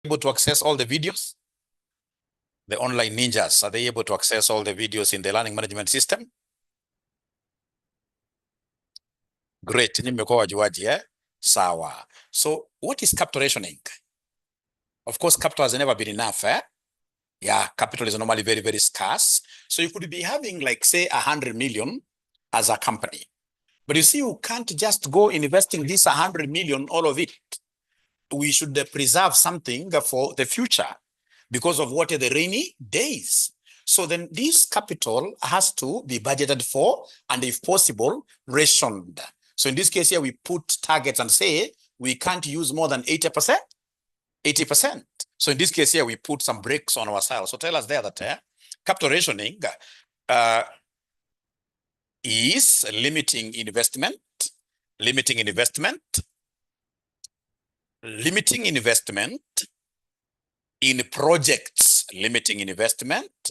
able to access all the videos? The online ninjas, are they able to access all the videos in the learning management system? Great. Sawa. So what is capital rationing? Of course, capital has never been enough. Yeah, capital is normally very, very scarce. So you could be having, like, say, 100 million as a company. But you see, you can't just go investing this 100 million, all of it. We should preserve something for the future because of what are the rainy days. So then this capital has to be budgeted for and, if possible, rationed. So in this case here, we put targets and say we can't use more than 80%. 80%. So in this case here, we put some brakes on ourselves. So tell us there that capital rationing is limiting investment, limiting investment in projects, limiting investment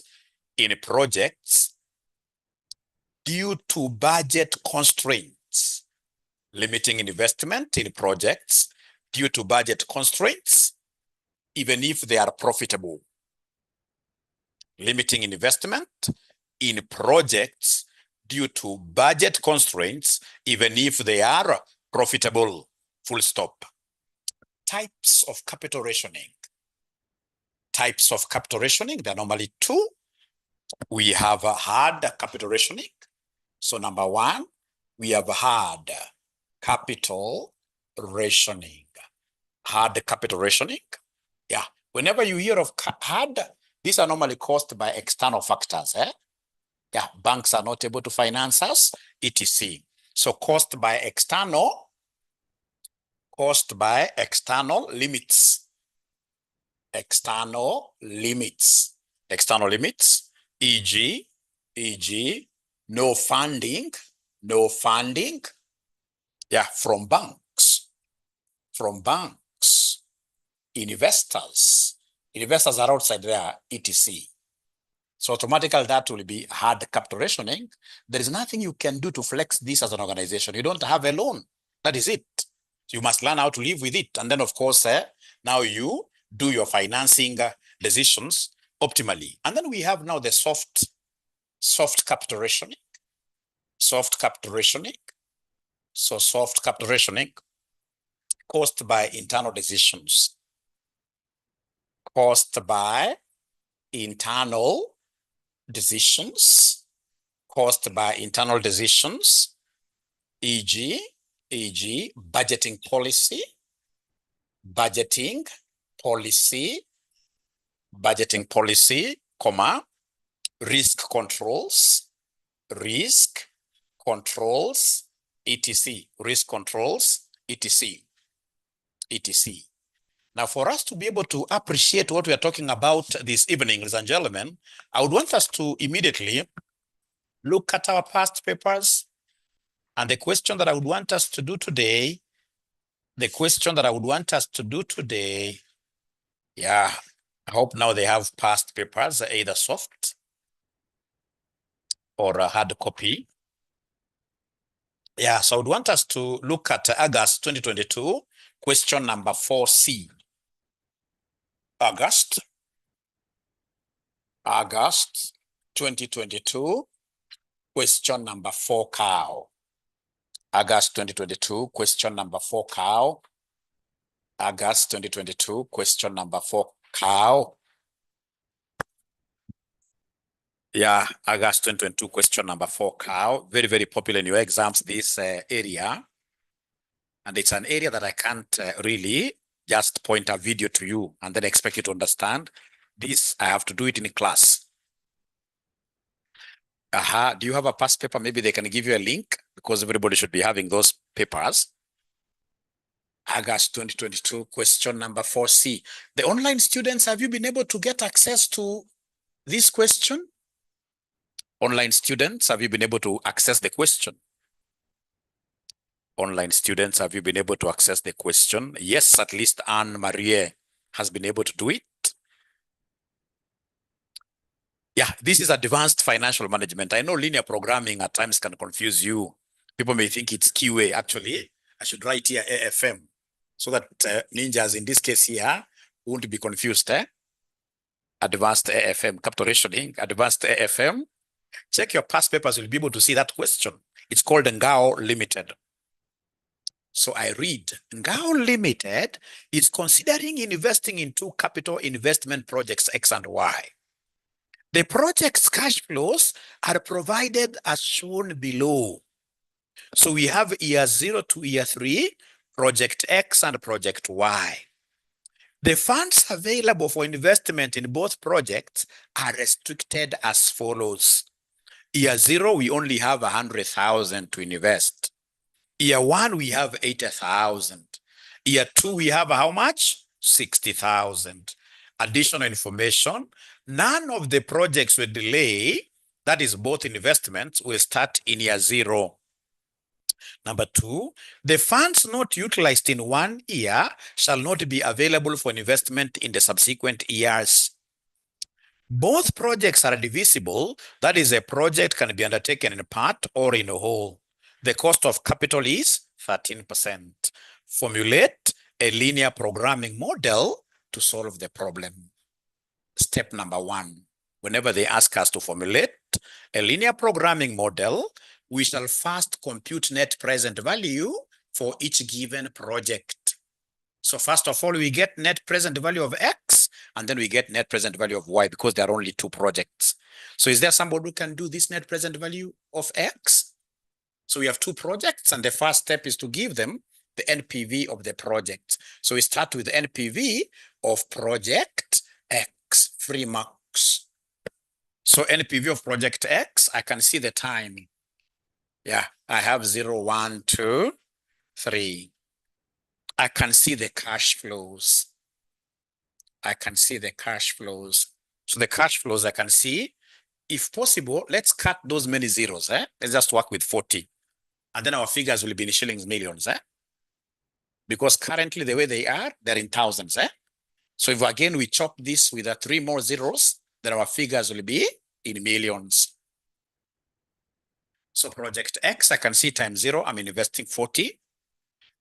in projects due to budget constraints, limiting investment in projects due to budget constraints, even if they are profitable. Limiting investment in projects due to budget constraints, even if they are profitable. Full stop. Types of capital rationing. Types of capital rationing, there are normally two. We have hard capital rationing. So number one, we have hard capital rationing. Hard capital rationing. Yeah. Whenever you hear of hard, these are normally caused by external factors. Yeah. Banks are not able to finance us, etc. So caused by external limits. External limits, e.g., no funding, yeah, from banks, investors are outside there, etc. So automatically that will be hard capital rationing. There is nothing you can do to flex this as an organization. You don't have a loan. That is it. You must learn how to live with it. And then, of course, now you do your financing decisions optimally. And then we have now the soft capital rationing. Soft capital rationing. So soft capital rationing caused by internal decisions. Caused by internal decisions. Caused by internal decisions, e.g., budgeting policy, comma, risk controls, etc. Risk controls, etc. Now, for us to be able to appreciate what we are talking about this evening, ladies and gentlemen, I would want us to immediately look at our past papers. And the question that I would want us to do today, yeah, I hope now they have past papers, either soft or a hard copy. Yeah, so I would want us to look at August 2022, question number 4C. August 2022, question number 4 cow. August 2022, question number 4 cow. August 2022, question number 4 cow. Yeah, August 2022, question number 4 cow. Very, very popular in your exams, this area. And it's an area that I can't really just point a video to you and then expect you to understand. This, I have to do it in class. Do you have a past paper? Maybe they can give you a link because everybody should be having those papers. August 2022, question number 4C. The online students, have you been able to get access to this question? Online students, have you been able to access the question? Online students, have you been able to access the question? Yes, at least Anne-Marie has been able to do it. Yeah, this is advanced financial management. I know linear programming at times can confuse you. People may think it's QA. Actually, I should write here AFM so that ninjas in this case here won't be confused, eh? Advanced AFM, capital rationing, advanced AFM. Check your past papers, you'll be able to see that question. It's called Ngao Limited. So I read, Ngao Limited is considering investing in two capital investment projects, X and Y. The project's cash flows are provided as shown below. So we have year 0 to year 3, project X and project Y. The funds available for investment in both projects are restricted as follows. Year 0, we only have 100,000 to invest. Year 1, we have 80,000. Year 2, we have how much? 60,000. Additional information, none of the projects will delay, that is both investments, will start in year 0. Number 2, the funds not utilized in 1 year shall not be available for investment in the subsequent years. Both projects are divisible, that is, a project can be undertaken in part or in a whole. The cost of capital is 13%. Formulate a linear programming model to solve the problem. Step number 1, whenever they ask us to formulate a linear programming model, we shall first compute net present value for each given project. So first of all, we get net present value of X, and then we get net present value of Y because there are only 2 projects. So is there somebody who can do this net present value of X? So we have 2 projects, and the first step is to give them the NPV of the project. So we start with the NPV of project X, 3 marks. So NPV of project X, I can see the time. Yeah, I have 0, 1, 2, 3. I can see the cash flows. I can see the cash flows. So the cash flows I can see. If possible, let's cut those many zeros. Let's just work with 40. And then our figures will be in shillings millions. Because currently the way they are, they're in thousands. So if again we chop this with 3 more zeros, then our figures will be in millions. So project X, I can see times 0, I'm investing 40.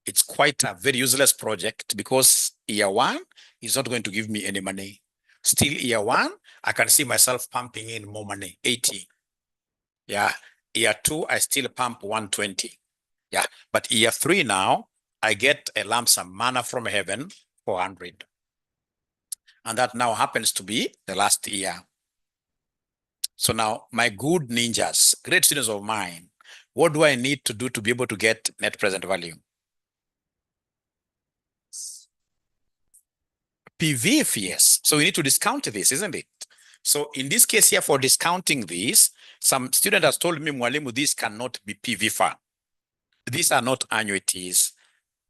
It's quite a very useless project because year 1 is not going to give me any money. Still year 1, I can see myself pumping in more money, 80. Yeah, year 2, I still pump 120. Yeah, but year 3 now, I get a lump sum manna from heaven, 400. And that now happens to be the last year. So now, my good ninjas, great students of mine, what do I need to do to be able to get net present value? PV, yes. So we need to discount this, isn't it? So in this case here, for discounting this, some student has told me, Mwalimu, this cannot be PV. These are not annuities,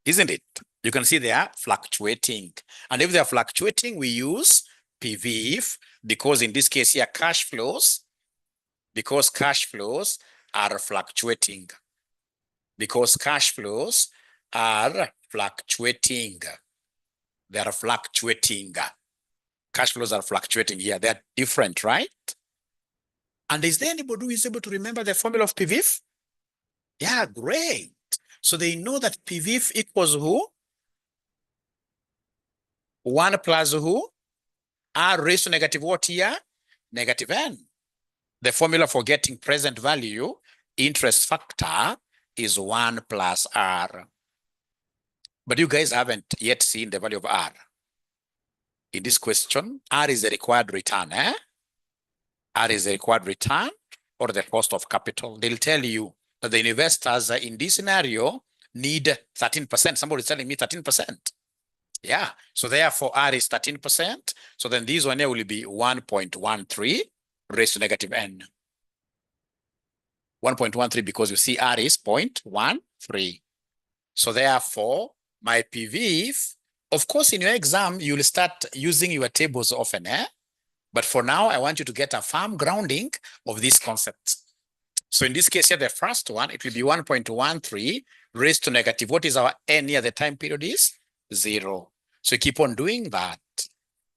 isn't it? You can see they are fluctuating. And if they are fluctuating, we use PV because in this case here, cash flows, because cash flows are fluctuating. Because cash flows are fluctuating. They are fluctuating. Cash flows are fluctuating here. They're different, right? And is there anybody who is able to remember the formula of PV? Yeah, great. So they know that PV equals who? 1 plus who? R raised to negative what here? Negative N. The formula for getting present value, interest factor, is 1 plus R. But you guys haven't yet seen the value of R. In this question, R is the required return. R is the required return or the cost of capital. They'll tell you that the investors in this scenario need 13%. Somebody is telling me 13%. Yeah, so therefore R is 13%. So then this one here will be 1.13 raised to negative N. 1.13 because you see R is 0.13. So therefore, my PV, of course, in your exam, you'll start using your tables often. But for now, I want you to get a firm grounding of these concepts. So in this case here, the first one, it will be 1.13 raised to negative. What is our N here? The time period is 0. So you keep on doing that.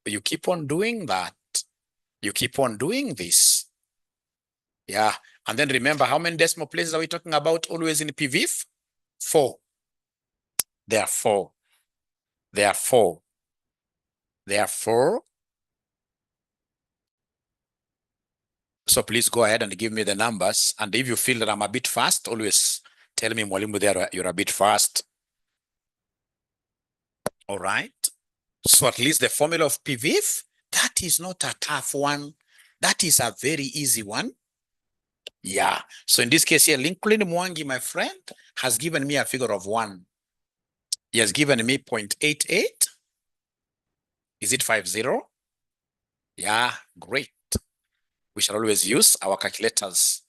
You keep on doing that. You keep on doing this. Yeah. And then remember, how many decimal places are we talking about always in PV? 4. There are 4. There are 4. Therefore, so please go ahead and give me the numbers. And if you feel that I'm a bit fast, always tell me, Mwalimu, there you're a bit fast. All right. So at least the formula of PVF, that is not a tough one. That is a very easy one. Yeah. So in this case here, Lincoln Mwangi, my friend, has given me a figure of 1. He has given me 0.88. Is it 50? Yeah, great. We shall always use our calculators.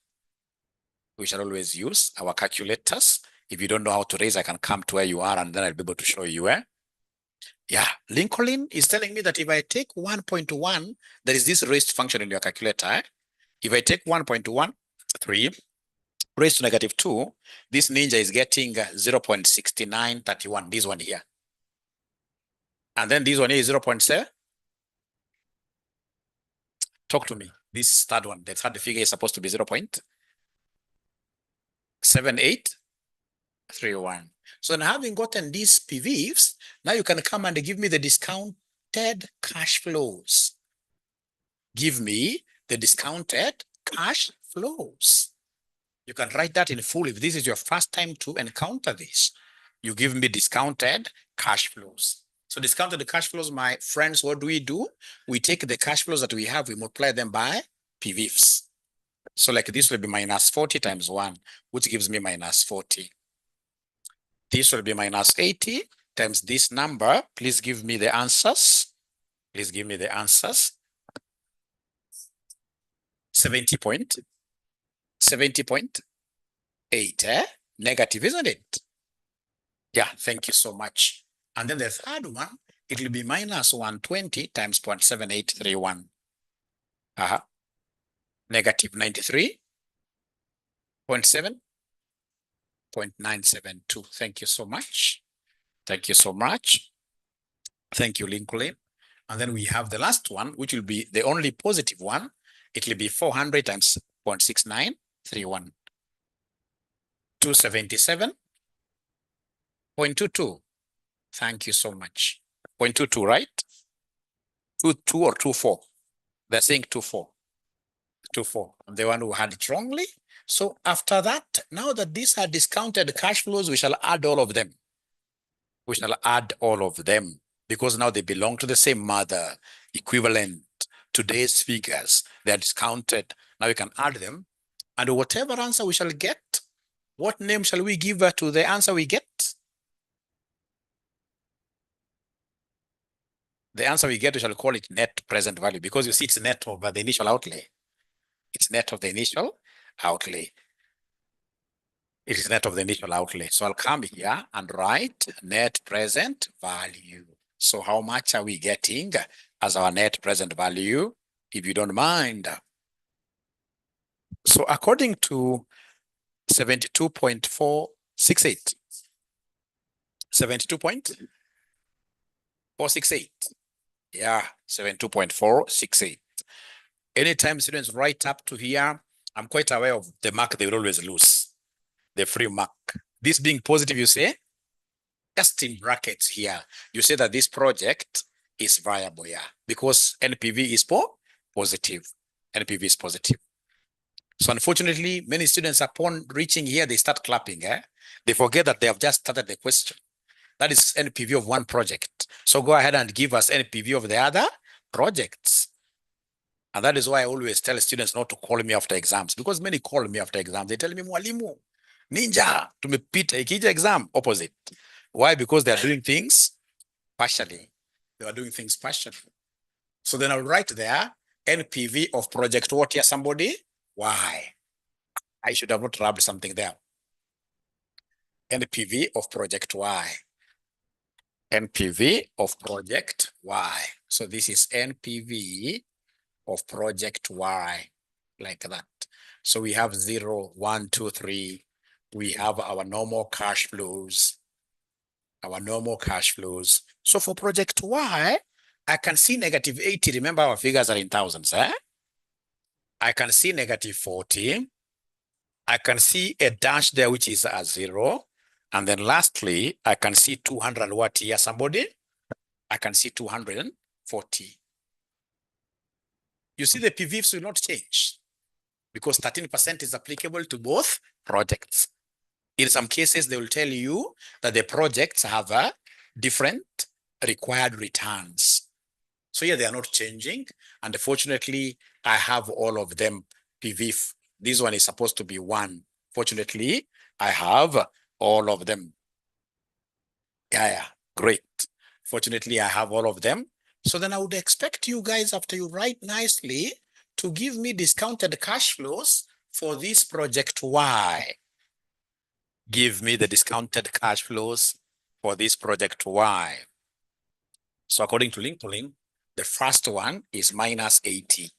We shall always use our calculators. If you don't know how to raise, I can come to where you are and then I'll be able to show you where. Yeah, Lincoln is telling me that if I take 1.1, there is this raised function in your calculator. If I take 1.13 raised to negative 2, this ninja is getting 0.6931, this one here. And then this one here is 0.7. Talk to me. This third one, the third figure is supposed to be 0.7831. So now having gotten these PVs, now you can come and give me the discounted cash flows. Give me the discounted cash flows. You can write that in full if this is your first time to encounter this. You give me discounted cash flows. So discounted cash flows, my friends, what do? We take the cash flows that we have, we multiply them by PVs. So like this will be minus 40 times 1, which gives me minus 40. This will be minus 80 times this number. Please give me the answers. Please give me the answers. 70.8, negative, isn't it? Yeah, thank you so much. And then the third one, it will be minus 120 times 0.7831. Negative 93.7.972. Thank you so much. Thank you so much. Thank you, Lincoln. And then we have the last one, which will be the only positive one. It will be 400 times 0.6931. 277.22. Thank you so much. 0.22, right? 22 or 24? They're saying 24. 24. I'm the one who had it wrongly. So after that, now that these are discounted cash flows, we shall add all of them. We shall add all of them because now they belong to the same mother, equivalent. Today's figures, they are discounted. Now we can add them. And whatever answer we shall get, what name shall we give to the answer we get? The answer we get, we shall call it net present value because you see it's net of the initial outlay. It's net of the initial outlay. It is net of the initial outlay. So I'll come here and write net present value. So how much are we getting as our net present value, if you don't mind? So according to 72.468, 72.468. Yeah, 72.468. Anytime students write up to here, I'm quite aware of the mark they will always lose, the free mark. This being positive, you say, just in brackets here, you say that this project is viable, yeah, because NPV is positive. NPV is positive. So unfortunately, many students upon reaching here, they start clapping. They forget that they have just started the question. That is NPV of one project. So go ahead and give us NPV of the other projects. And that is why I always tell students not to call me after exams, because many call me after exams. They tell me, Mwalimu, ninja, tumepita ikija exam, opposite. Why? Because they are doing things partially. They are doing things partially. So then I'll write there, NPV of project what here, somebody? Why? I should have not rubbed something there. NPV of project Y. NPV of project Y. So this is NPV of project Y, like that. So we have 0, 1, 2, 3. We have our normal cash flows. Our normal cash flows. So for project Y, I can see negative 80. Remember our figures are in thousands, I can see negative 40. I can see a dash there, which is a 0. And then lastly, I can see 200 what here, somebody? I can see 240. 40. You see the PVs will not change because 13% is applicable to both projects. In some cases, they will tell you that the projects have a different required returns. So here they are not changing. And fortunately, I have all of them PV. This one is supposed to be 1. Fortunately, I have all of them. Yeah, great. Fortunately, I have all of them. So then I would expect you guys, after you write nicely, to give me discounted cash flows for this project Y. Give me the discounted cash flows for this project Y. So according to LinkedIn, the first one is minus 80.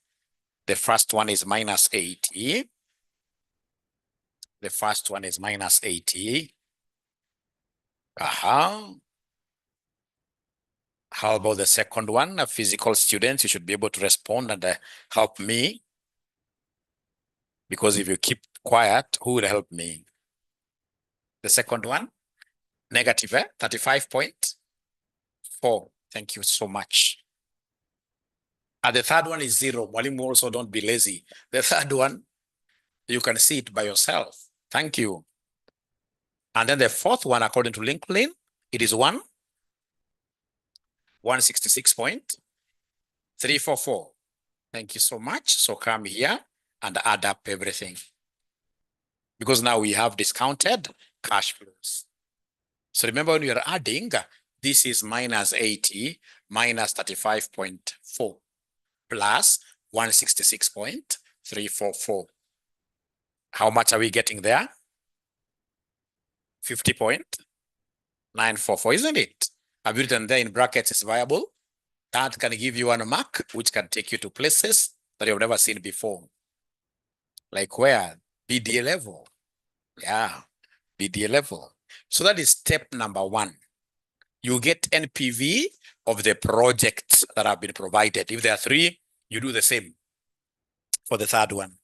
The first one is minus 80. The first one is minus 80. How about the second one? Physical students, you should be able to respond and help me. Because if you keep quiet, who will help me? The second one, negative 35.4. Thank you so much. And the third one is 0. Mwalimu, also don't be lazy. The third one, you can see it by yourself. Thank you. And then the fourth one, according to LinkedIn, it is 166.344. Thank you so much. So come here and add up everything. Because now we have discounted cash flows. So remember, when you are adding, this is minus 80 minus 35.4 plus 166.344. How much are we getting there? 50.944, isn't it? I've written there in brackets is viable. That can give you 1 mark, which can take you to places that you've never seen before. Like where? BDA level. Yeah, BDA level. So that is step number 1. You get NPV of the projects that have been provided. If there are 3, you do the same for the third one.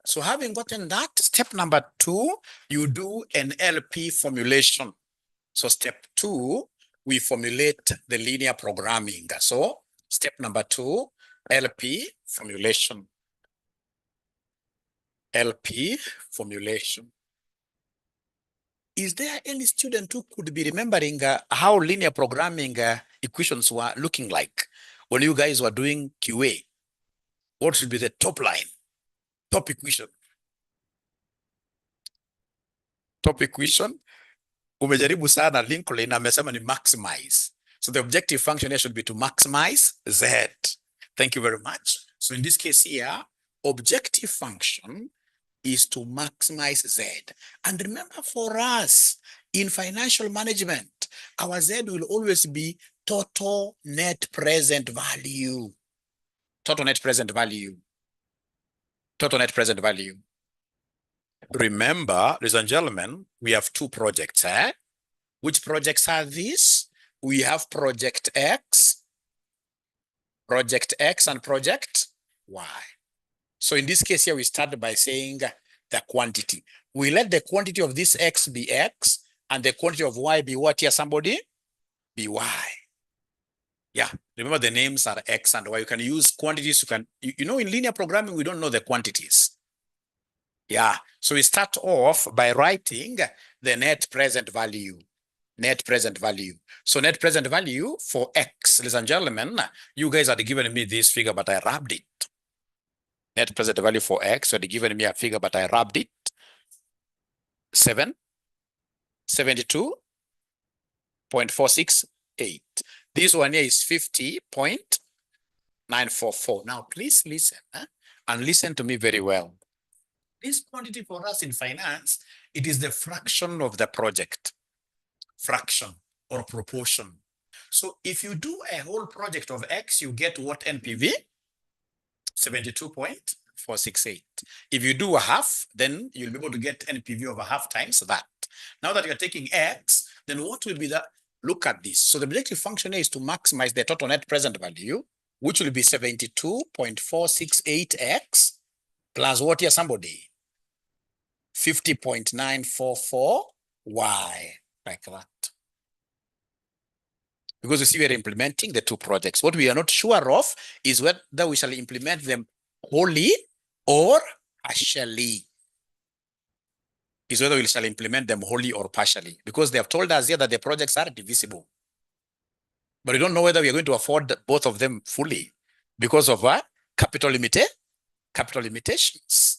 So having gotten that, step number 2, you do an LP formulation. So step 2, we formulate the linear programming. So step number 2, LP formulation. LP formulation. Is there any student who could be remembering how linear programming equations were looking like when you guys were doing QA? What should be the top line? Top equation. Top equation. Umejaribu sana Lincoln amesema ni maximize. So the objective function here should be to maximize Z. Thank you very much. So in this case here, objective function is to maximize Z. And remember, for us in financial management, our Z will always be total net present value. Total net present value. Total net present value. Remember, ladies and gentlemen, we have 2 projects. Which projects are these? We have project X and project Y. So in this case here, we start by saying the quantity. We let the quantity of this X be X and the quantity of Y be what here, somebody? Be Y. Yeah, remember the names are X and Y. You can use quantities. You know, in linear programming, we don't know the quantities. Yeah, so we start off by writing the net present value. Net present value. So net present value for X, ladies and gentlemen, you guys had given me this figure, but I wrapped it. Net present value for X, you had given me a figure, but I wrapped it. 72.468. This one here is 50.944. Now, please listen and listen to me very well. This quantity for us in finance, it is the fraction of the project. Fraction or proportion. So if you do a whole project of X, you get what NPV? 72.468. If you do a half, then you'll be able to get NPV of a half times that. Now that you're taking X, then what will be that? Look at this. So the objective function is to maximize the total net present value, which will be 72.468X plus what here, somebody? 50.944Y, like that. Because you see, we are implementing the two projects. What we are not sure of is whether we shall implement them wholly or partially. Is whether we shall implement them wholly or partially. Because they have told us here that the projects are divisible. But we don't know whether we are going to afford both of them fully because of capital limitations.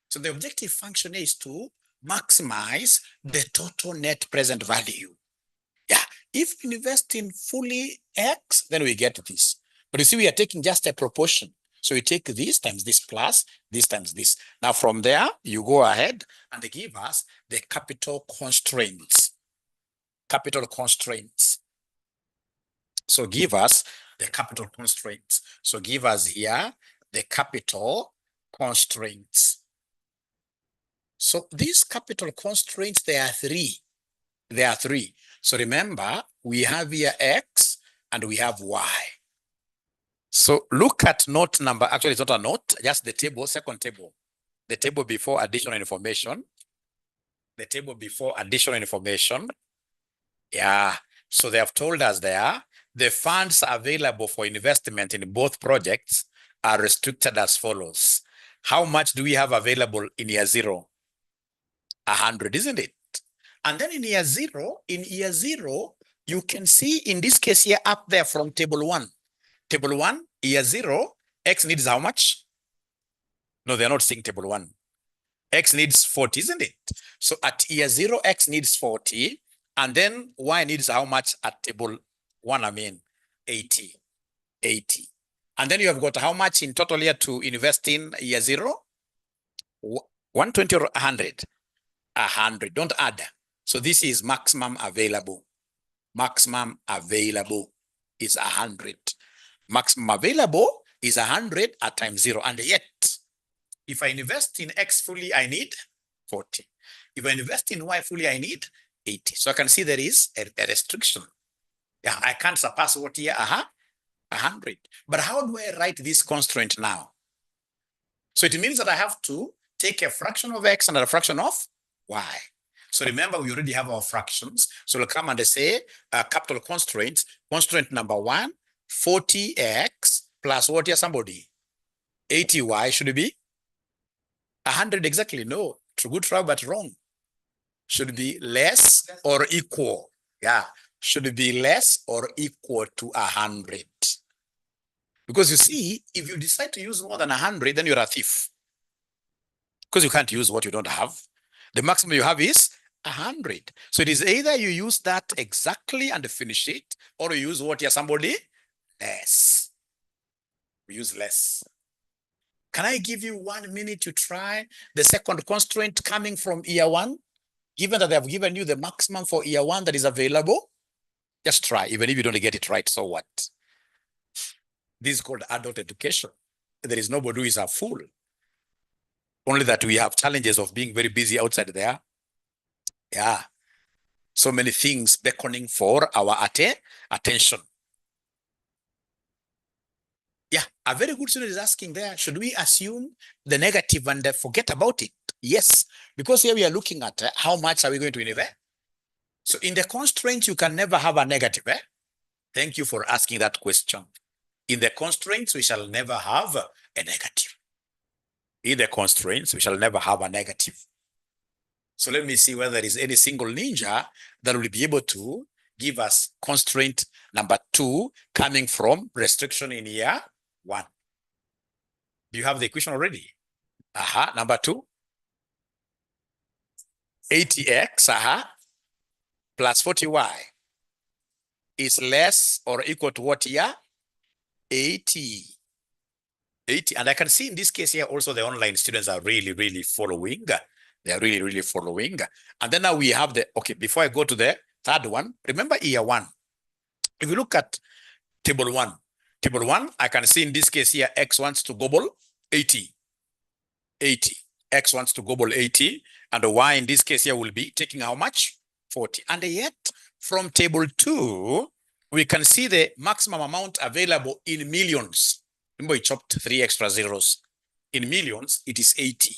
So the objective function is to maximize the total net present value. Yeah, if we invest in fully X, then we get this. But you see, we are taking just a proportion. So we take this times this plus this times this. Now from there, you go ahead and they give us the capital constraints. Capital constraints. So give us the capital constraints. So give us here the capital constraints. So these capital constraints, there are three. There are three. So remember, we have here X and we have Y. So look at note number, actually it's not a note, just the table, second table. The table before additional information. The table before additional information. Yeah, so they have told us there, the funds available for investment in both projects are restricted as follows. How much do we have available in year 0? 100, isn't it? And then in year zero, you can see in this case here up there from table 1. Table 1, year 0, X needs how much? No, they're not saying table 1. X needs 40, isn't it? So at year 0, X needs 40. And then Y needs how much at table 1, 80. 80. And then you have got how much in total here to invest in year 0? 120 or 100? 100. Don't add. So this is maximum available. Maximum available is 100. Maximum available is 100 at time 0. And yet, if I invest in X fully, I need 40. If I invest in Y fully, I need 80. So I can see there is a restriction. Yeah, I can't surpass what here? 100. But how do I write this constraint now? So it means that I have to take a fraction of X and a fraction of Y. So remember, we already have our fractions. So we'll come and say capital constraints. Constraint number 1, 40X plus what here, somebody? 80Y should be 100 exactly. No, good try, but wrong. Should be less or equal. Yeah, should be less or equal to 100. Because you see, if you decide to use more than 100, then you're a thief. Because you can't use what you don't have. The maximum you have is 100. So it is either you use that exactly and finish it, or you use what here, somebody? Less. We use less. Can I give you 1 minute to try the second constraint coming from year 1? Given that they have given you the maximum for year 1 that is available, just try. Even if you don't get it right, so what? This is called adult education. There is nobody who is a fool. Only that we have challenges of being very busy outside there. Yeah. So many things beckoning for our attention. Yeah, a very good student is asking there, should we assume the negative and forget about it? Yes, because here we are looking at how much are we going to invest. So in the constraints, you can never have a negative. Thank you for asking that question. In the constraints, we shall never have a negative. In the constraints, we shall never have a negative. So let me see whether there is any single ninja that will be able to give us constraint number 2 coming from restriction in year 1. Do you have the equation already? Number 2. 80x plus 40y is less or equal to what here? 80. 80. And I can see in this case here also the online students are really following. They are really following. And then now we have the, okay, before I go to the third one, remember year 1. If you look at table 1, I can see in this case here, X wants to gobble 80. 80. X wants to gobble 80. And the Y in this case here will be taking how much? 40. And yet from table 2, we can see the maximum amount available in millions. Remember, we chopped 3 extra zeros. In millions, it is 80.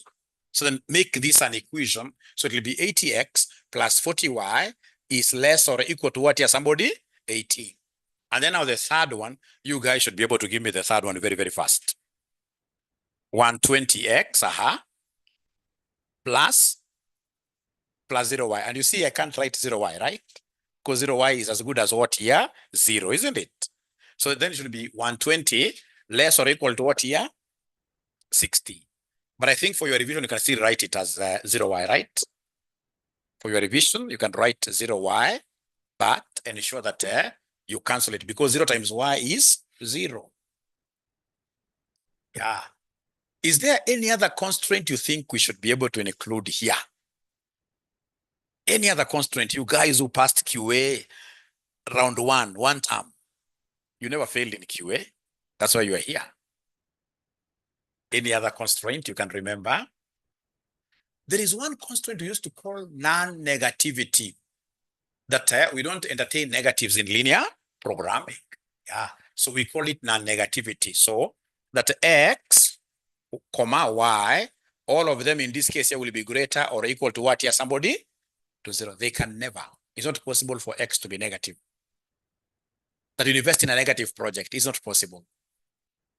So then make this an equation. So it will be 80x plus 40y is less or equal to what here, somebody? 18. And then now the third one, you guys should be able to give me the third one very, very fast. 120x, plus 0y. And you see, I can't write 0y, right? Because 0y is as good as what here? 0, isn't it? So then it should be 120 less or equal to what here? 60. But I think for your revision, you can still write it as 0y, right? For your revision, you can write 0y, but ensure that you cancel it because 0 times y is 0. Yeah. Is there any other constraint you think we should be able to include here? Any other constraint? You guys who passed QA round one term, you never failed in QA. That's why you are here. Any other constraint you can remember? There is one constraint we used to call non-negativity, that we don't entertain negatives in linear programming. Yeah, so we call it non-negativity. So that x, comma y, all of them in this case here will be greater or equal to what here? Somebody? To 0. They can never. It's not possible for x to be negative. That you invest in a negative project is not possible.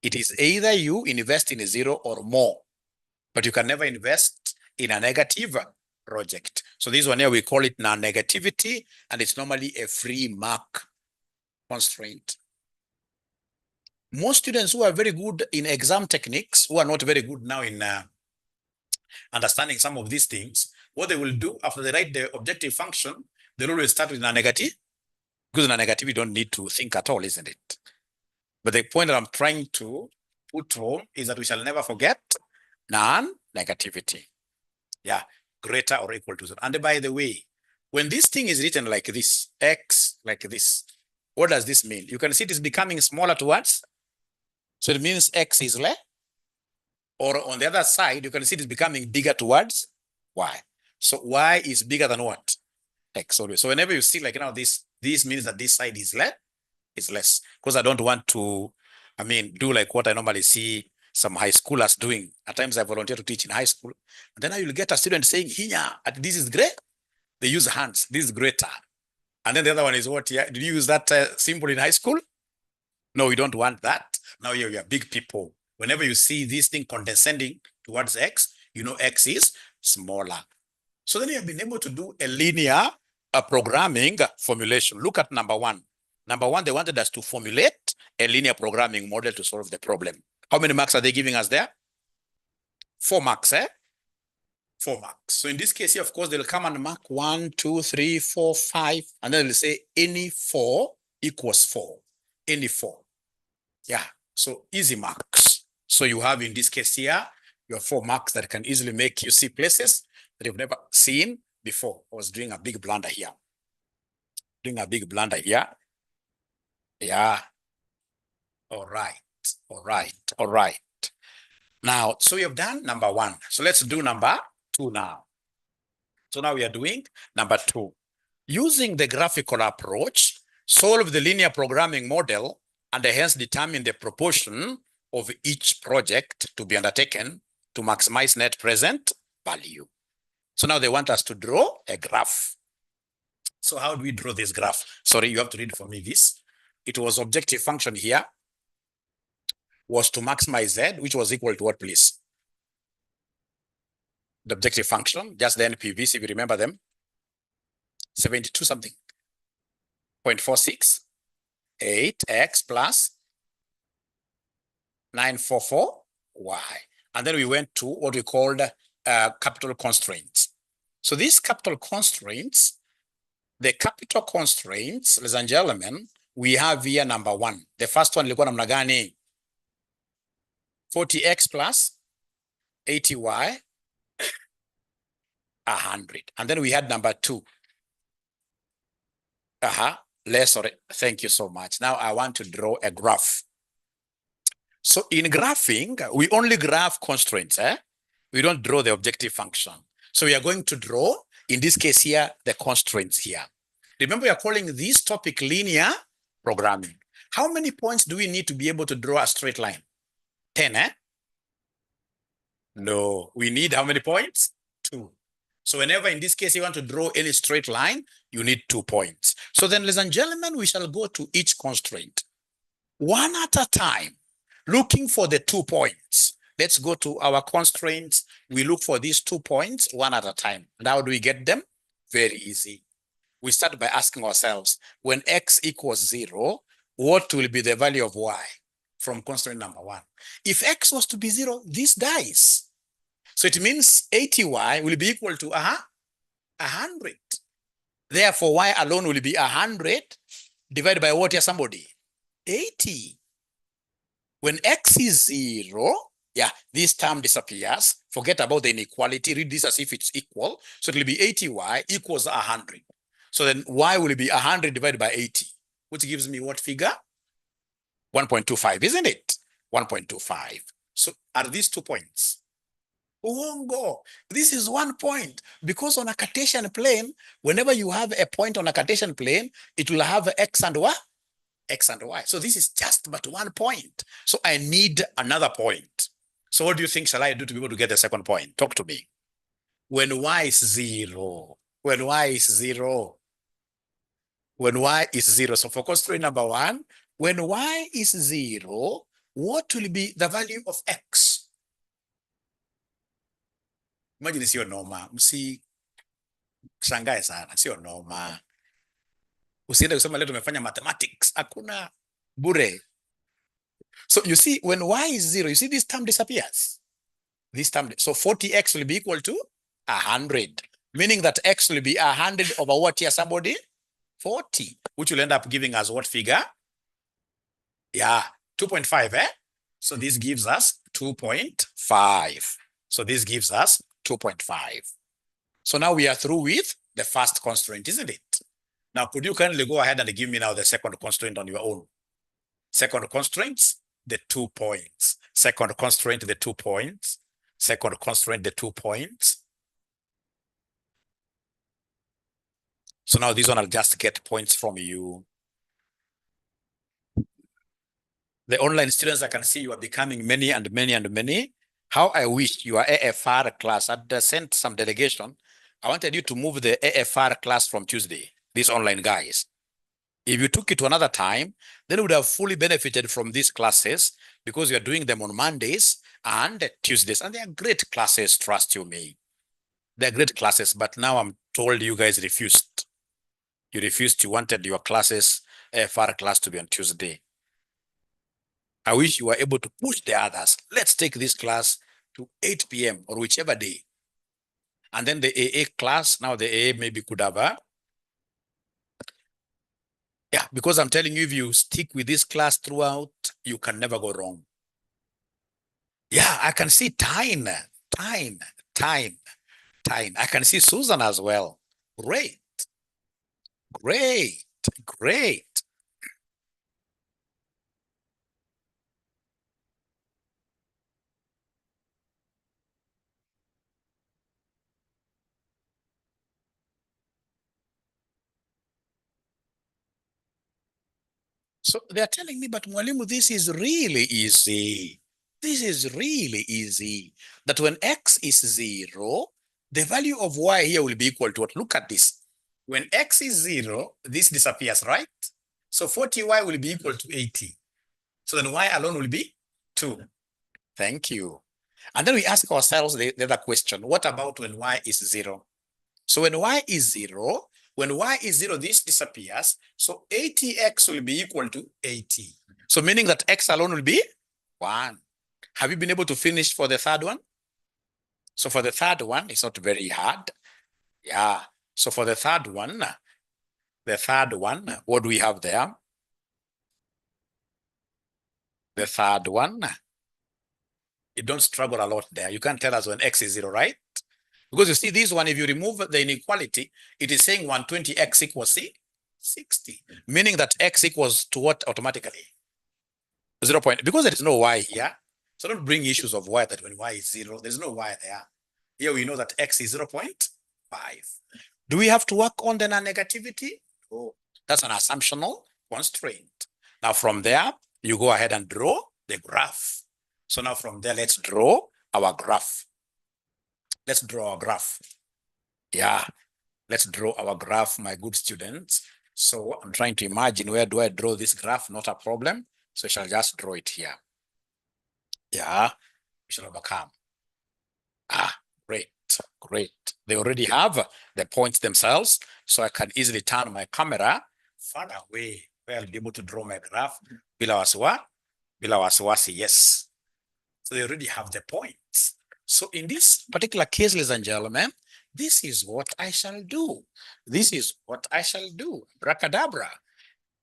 It is either you invest in a 0 or more, but you can never invest in a negative project. So this one here, we call it non-negativity, and it's normally a free mark constraint. Most students who are very good in exam techniques, who are not very good now in understanding some of these things, what they will do after they write the objective function, they'll always start with a negative, because in a negative, you don't need to think at all, isn't it? But the point that I'm trying to put home is that we shall never forget non-negativity. Yeah, greater or equal to 0. And by the way, when this thing is written like this, x like this, what does this mean? You can see it is becoming smaller towards. So it means x is less. Or on the other side, you can see it is becoming bigger towards y. So y is bigger than what? X always. So whenever you see like now this means that this side is less. Because I don't want to, do like what I normally see some high schoolers doing. At times I volunteer to teach in high school. And then you'll get a student saying, here, this is great. They use hands, this is greater. And then the other one is what? Yeah, did you use that symbol in high school? No, you don't want that. Now you're big people. Whenever you see this thing condescending towards x, you know x is smaller. So then you have been able to do a linear programming formulation. Look at number one. Number one, they wanted us to formulate a linear programming model to solve the problem. How many marks are they giving us there? 4 marks, 4 marks. So in this case here, of course, they'll come and mark 1, 2, 3, 4, 5, and then they'll say any 4 equals 4. Any 4. Yeah, so easy marks. So you have in this case here, you have 4 marks that can easily make you see places that you've never seen before. I was doing a big blunder here. Yeah. All right. Now, so we have done number 1. So let's do number 2 now. So now we are doing number 2. Using the graphical approach, solve the linear programming model and hence determine the proportion of each project to be undertaken to maximize net present value. So now they want us to draw a graph. So how do we draw this graph? Sorry, you have to read for me this. It was objective function here was to maximize z, which was equal to what, please? The objective function, just the NPVs, if you remember them. 72 something. 0.46. 8x plus 944y. And then we went to what we called capital constraints. So these capital constraints, ladies and gentlemen, we have here number 1. The first one ilikuwa namna gani? 40x plus 80y, 100. And then we had number 2. Thank you so much. Now I want to draw a graph. So in graphing, we only graph constraints. We don't draw the objective function. So we are going to draw, in this case here, the constraints here. Remember, we are calling this topic linear programming. How many points do we need to be able to draw a straight line? 10, No, we need how many points? 2. So whenever in this case you want to draw any straight line, you need 2 points. So then, ladies and gentlemen, we shall go to each constraint one at a time, looking for the 2 points. Let's go to our constraints. We look for these 2 points one at a time. And how do we get them? Very easy. We start by asking ourselves, when x equals 0, what will be the value of y from constraint number 1? If x was to be 0, this dies. So it means 80y will be equal to 100. Therefore, y alone will be 100 divided by what here, somebody? 80. When x is 0, yeah, this term disappears. Forget about the inequality. Read this as if it's equal. So it will be 80y equals 100. So then y will be 100 divided by 80, which gives me what figure? 1.25, isn't it? 1.25. So are these 2 points? Uongo. This is 1 point, because on a Cartesian plane, whenever you have a point on a Cartesian plane, it will have x and y. X and y. So this is just but 1 point. So I need another point. So what do you think shall I do to be able to get the second point? Talk to me. When y is 0, when y is 0, when y is 0. So for constraint number 1, when y is 0, what will be the value of x? Imagine sio noma. Msishangae sana, sio noma. Usiende kusema leo tumefanya mathematics. Hakuna, bure. So you see, when y is 0, you see this term disappears. This term, so 40x will be equal to 100, meaning that x will be 100 over what here, somebody? 40, which will end up giving us what figure? Yeah, 2.5, eh? So this gives us 2.5. So this gives us 2.5. So now we are through with the first constraint, isn't it? Now, could you kindly go ahead and give me now the second constraint on your own? Second constraints, the 2 points. Second constraint, the 2 points. Second constraint, the 2 points. So now this one, I'll just get points from you. The online students, I can see you are becoming many and many and many. How I wish your AFR class had sent some delegation. I wanted you to move the AFR class from Tuesday, these online guys. If you took it to another time, then you would have fully benefited from these classes, because you're doing them on Mondays and Tuesdays. And they are great classes, trust you me. They're great classes, but now I'm told you guys refused. You refused, you wanted your classes, AFR class, to be on Tuesday. I wish you were able to push the others. Let's take this class to 8 p.m. or whichever day. And then the AA class, now the AA maybe could have yeah, because I'm telling you, if you stick with this class throughout, you can never go wrong. Yeah, I can see Tyne. I can see Susan as well. Great. So they're telling me, but Mwalimu, this is really easy. This is really easy. That when x is 0, the value of y here will be equal to what? Look at this. When x is 0, this disappears, right? So 40y will be equal to 80. So then y alone will be 2. Thank you. And then we ask ourselves the other question. What about when y is 0? So when y is 0, this disappears. So 80x will be equal to 80. So meaning that x alone will be 1. Have you been able to finish for the third one? So for the third one, it's not very hard. Yeah. So for the third one, what do we have there? The third one, you don't struggle a lot there. You can't tell us when x is 0, right? Because you see this one, if you remove the inequality, it is saying 120x equals 60, meaning that x equals to what automatically? 0 point, because there is no y here. So don't bring issues of y, that when y is 0, there's no y there. Here we know that x is 0.5. Do we have to work on the non-negativity? Oh, that's an assumptional constraint. Now from there, you go ahead and draw the graph. So now from there, let's draw our graph. Let's draw our graph. Yeah, let's draw our graph, my good students. So I'm trying to imagine, where do I draw this graph? Not a problem. So I shall just draw it here. Yeah, we shall overcome. Great, great. They already have the points themselves, so I can easily turn my camera far away where I'll be able to draw my graph. Bila wasiwasi, yes. So they already have the points. So in this particular case, ladies and gentlemen, this is what I shall do. This is what I shall do. Bracadabra.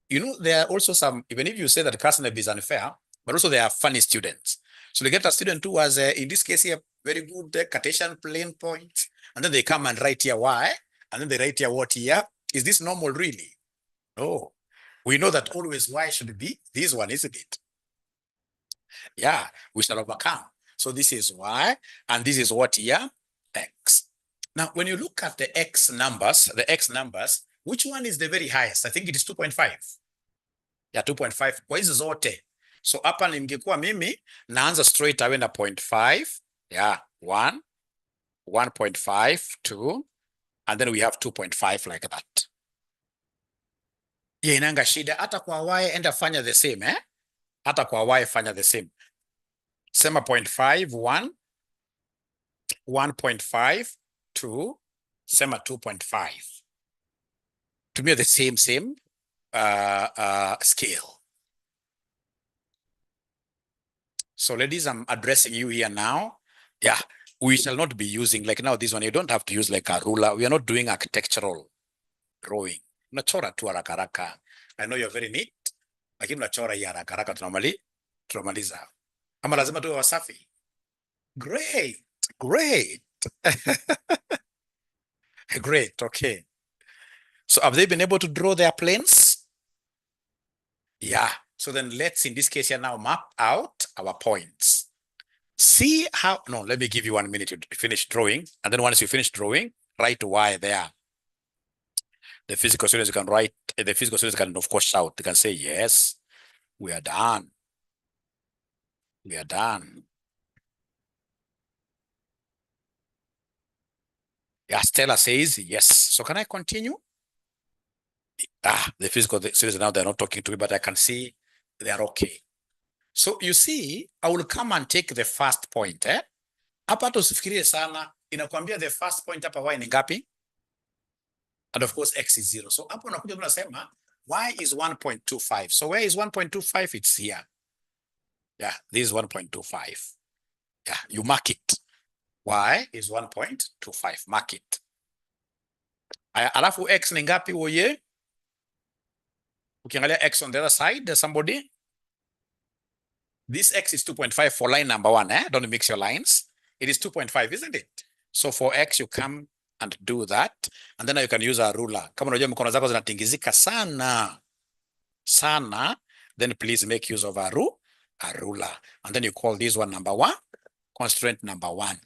You know, there are also some, even if you say that Krasnov is unfair, but also there are funny students. So they get a student who has, in this case here, very good Cartesian plane points, and then they come and write here why, and then they write here what here. Is this normal really? No. We know that always y should be this one, isn't it? Yeah, we shall overcome. So this is y, and this is what here? X. Now, when you look at the x numbers, which one is the very highest? I think it is 2.5. Yeah, 2.5 kwa hizi zote. So hapa ningekuwa mimi naanza straight away na 0.5. Yeah, 1, 1.5, 2, and then we have 2.5 like that. Yeah, inanga shida. Hata kwa y enda fanya the same, eh? Hata kwa y fanya the same. Sema 0.5, 1, 1.5, 2, sema 2.5. Tumia the same scale. So ladies, I'm addressing you here now. Yeah, we shall not be using, like now this one, you don't have to use like a ruler. We are not doing architectural drawing. Unachora tu haraka haraka. I know you're very neat, lakini unachora hii haraka haraka tunamaliza. Ama lazima tuwe wasafi. Great, great. Great, okay. So have they been able to draw their planes? Yeah. So then let's, in this case here now, map out our points. See how, no, let me give you 1 minute to finish drawing. And then once you finish drawing, write y there. The physical students can write, the physical students can of course shout. They can say, yes, we are done. We are done. Yeah, Stella says, yes. So can I continue? The physical students now, they're not talking to me, but I can see they are okay. So you see, I will come and take the first point. Hapa tusifikirie sana, inakwambia the first point hapa y ni ngapi? And of course, x is 0. So hapo unakuja tunasema y is 1.25. So where is 1.25? It's here. Yeah, this is 1.25. Yeah, you mark it. Y is 1.25. Mark it. Alafu x ni ngapi woye? Ukiangalia x on the other side, there's somebody. This x is 2.5 for line number 1. Don't mix your lines. It is 2.5, isn't it? So for x, you come and do that. And then you can use a ruler. Kama unajua mkono zako zinatingizika sana, then please make use of a ruler. And then you call this one number 1, constraint number 1.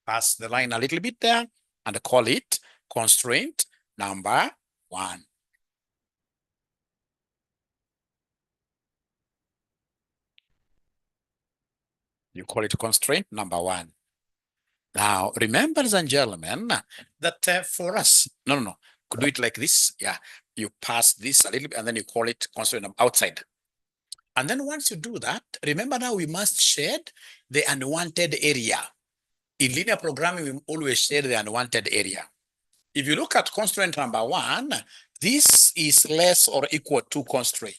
Pass the line a little bit there and call it constraint number 1. You call it constraint number 1. Now, remember, ladies and gentlemen, that for us, no, could do it like this. Yeah, you pass this a little bit and then you call it constraint outside. And then once you do that, remember now we must shade the unwanted area. In linear programming, we always shade the unwanted area. If you look at constraint number 1, this is less or equal to constraint.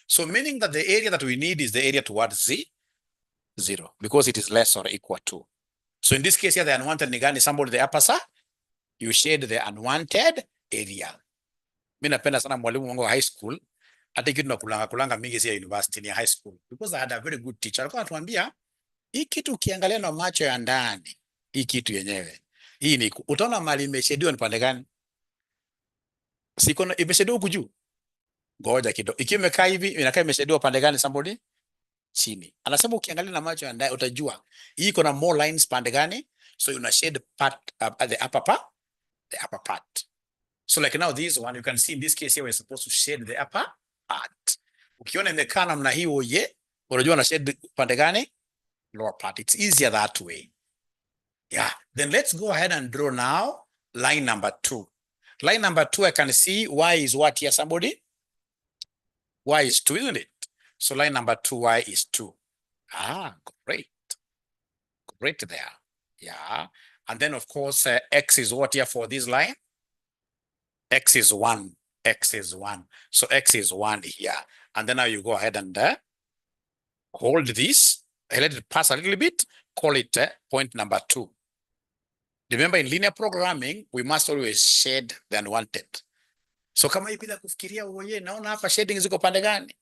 So meaning that the area that we need is the area towards 0, because it is less or equal to. So in this case here, the unwanted ni gani? Somebody the upper side, you shade the unwanted area. Mimi napenda sana mwalimu wangu wa high school, hata kitu kulanga mingi ya university ni high school, because I had a very good teacher. Alikuwa anatuambia, hii kitu ukiangalia na macho ya ndani, hii kitu yenyewe, hii ni utaona mali imeshediwa ni pande gani? Siko na imeshediwa huku juu. Ngoja kidogo. Ikiwa imekaa hivi, inakaa imeshediwa pande gani somebody? Chini. Anasema ukiangalia na macho ya ndani utajua hii iko na more lines pande gani, so una shade part the upper part. So like now this one, you can see in this case here we're supposed to shade the upper part. Ukiona imekaa namna hiyo unajua na shade pande gani? Lower part. It's easier that way. Yeah. Then let's go ahead and draw now line number 2. Line number 2, I can see y is what here, somebody? Y is 2, isn't it? So line number 2, y is 2. Ah, great. Great there. Yeah. And then, of course, x is what here for this line? X is 1. X is 1. So x is 1 here. And then now you go ahead and hold this. Let it pass a little bit. Call it point number 2. Remember, in linear programming, we must always shade the unwanted. So kama hii bila kufikiria wewe, naona hapa shading ziko pande gani?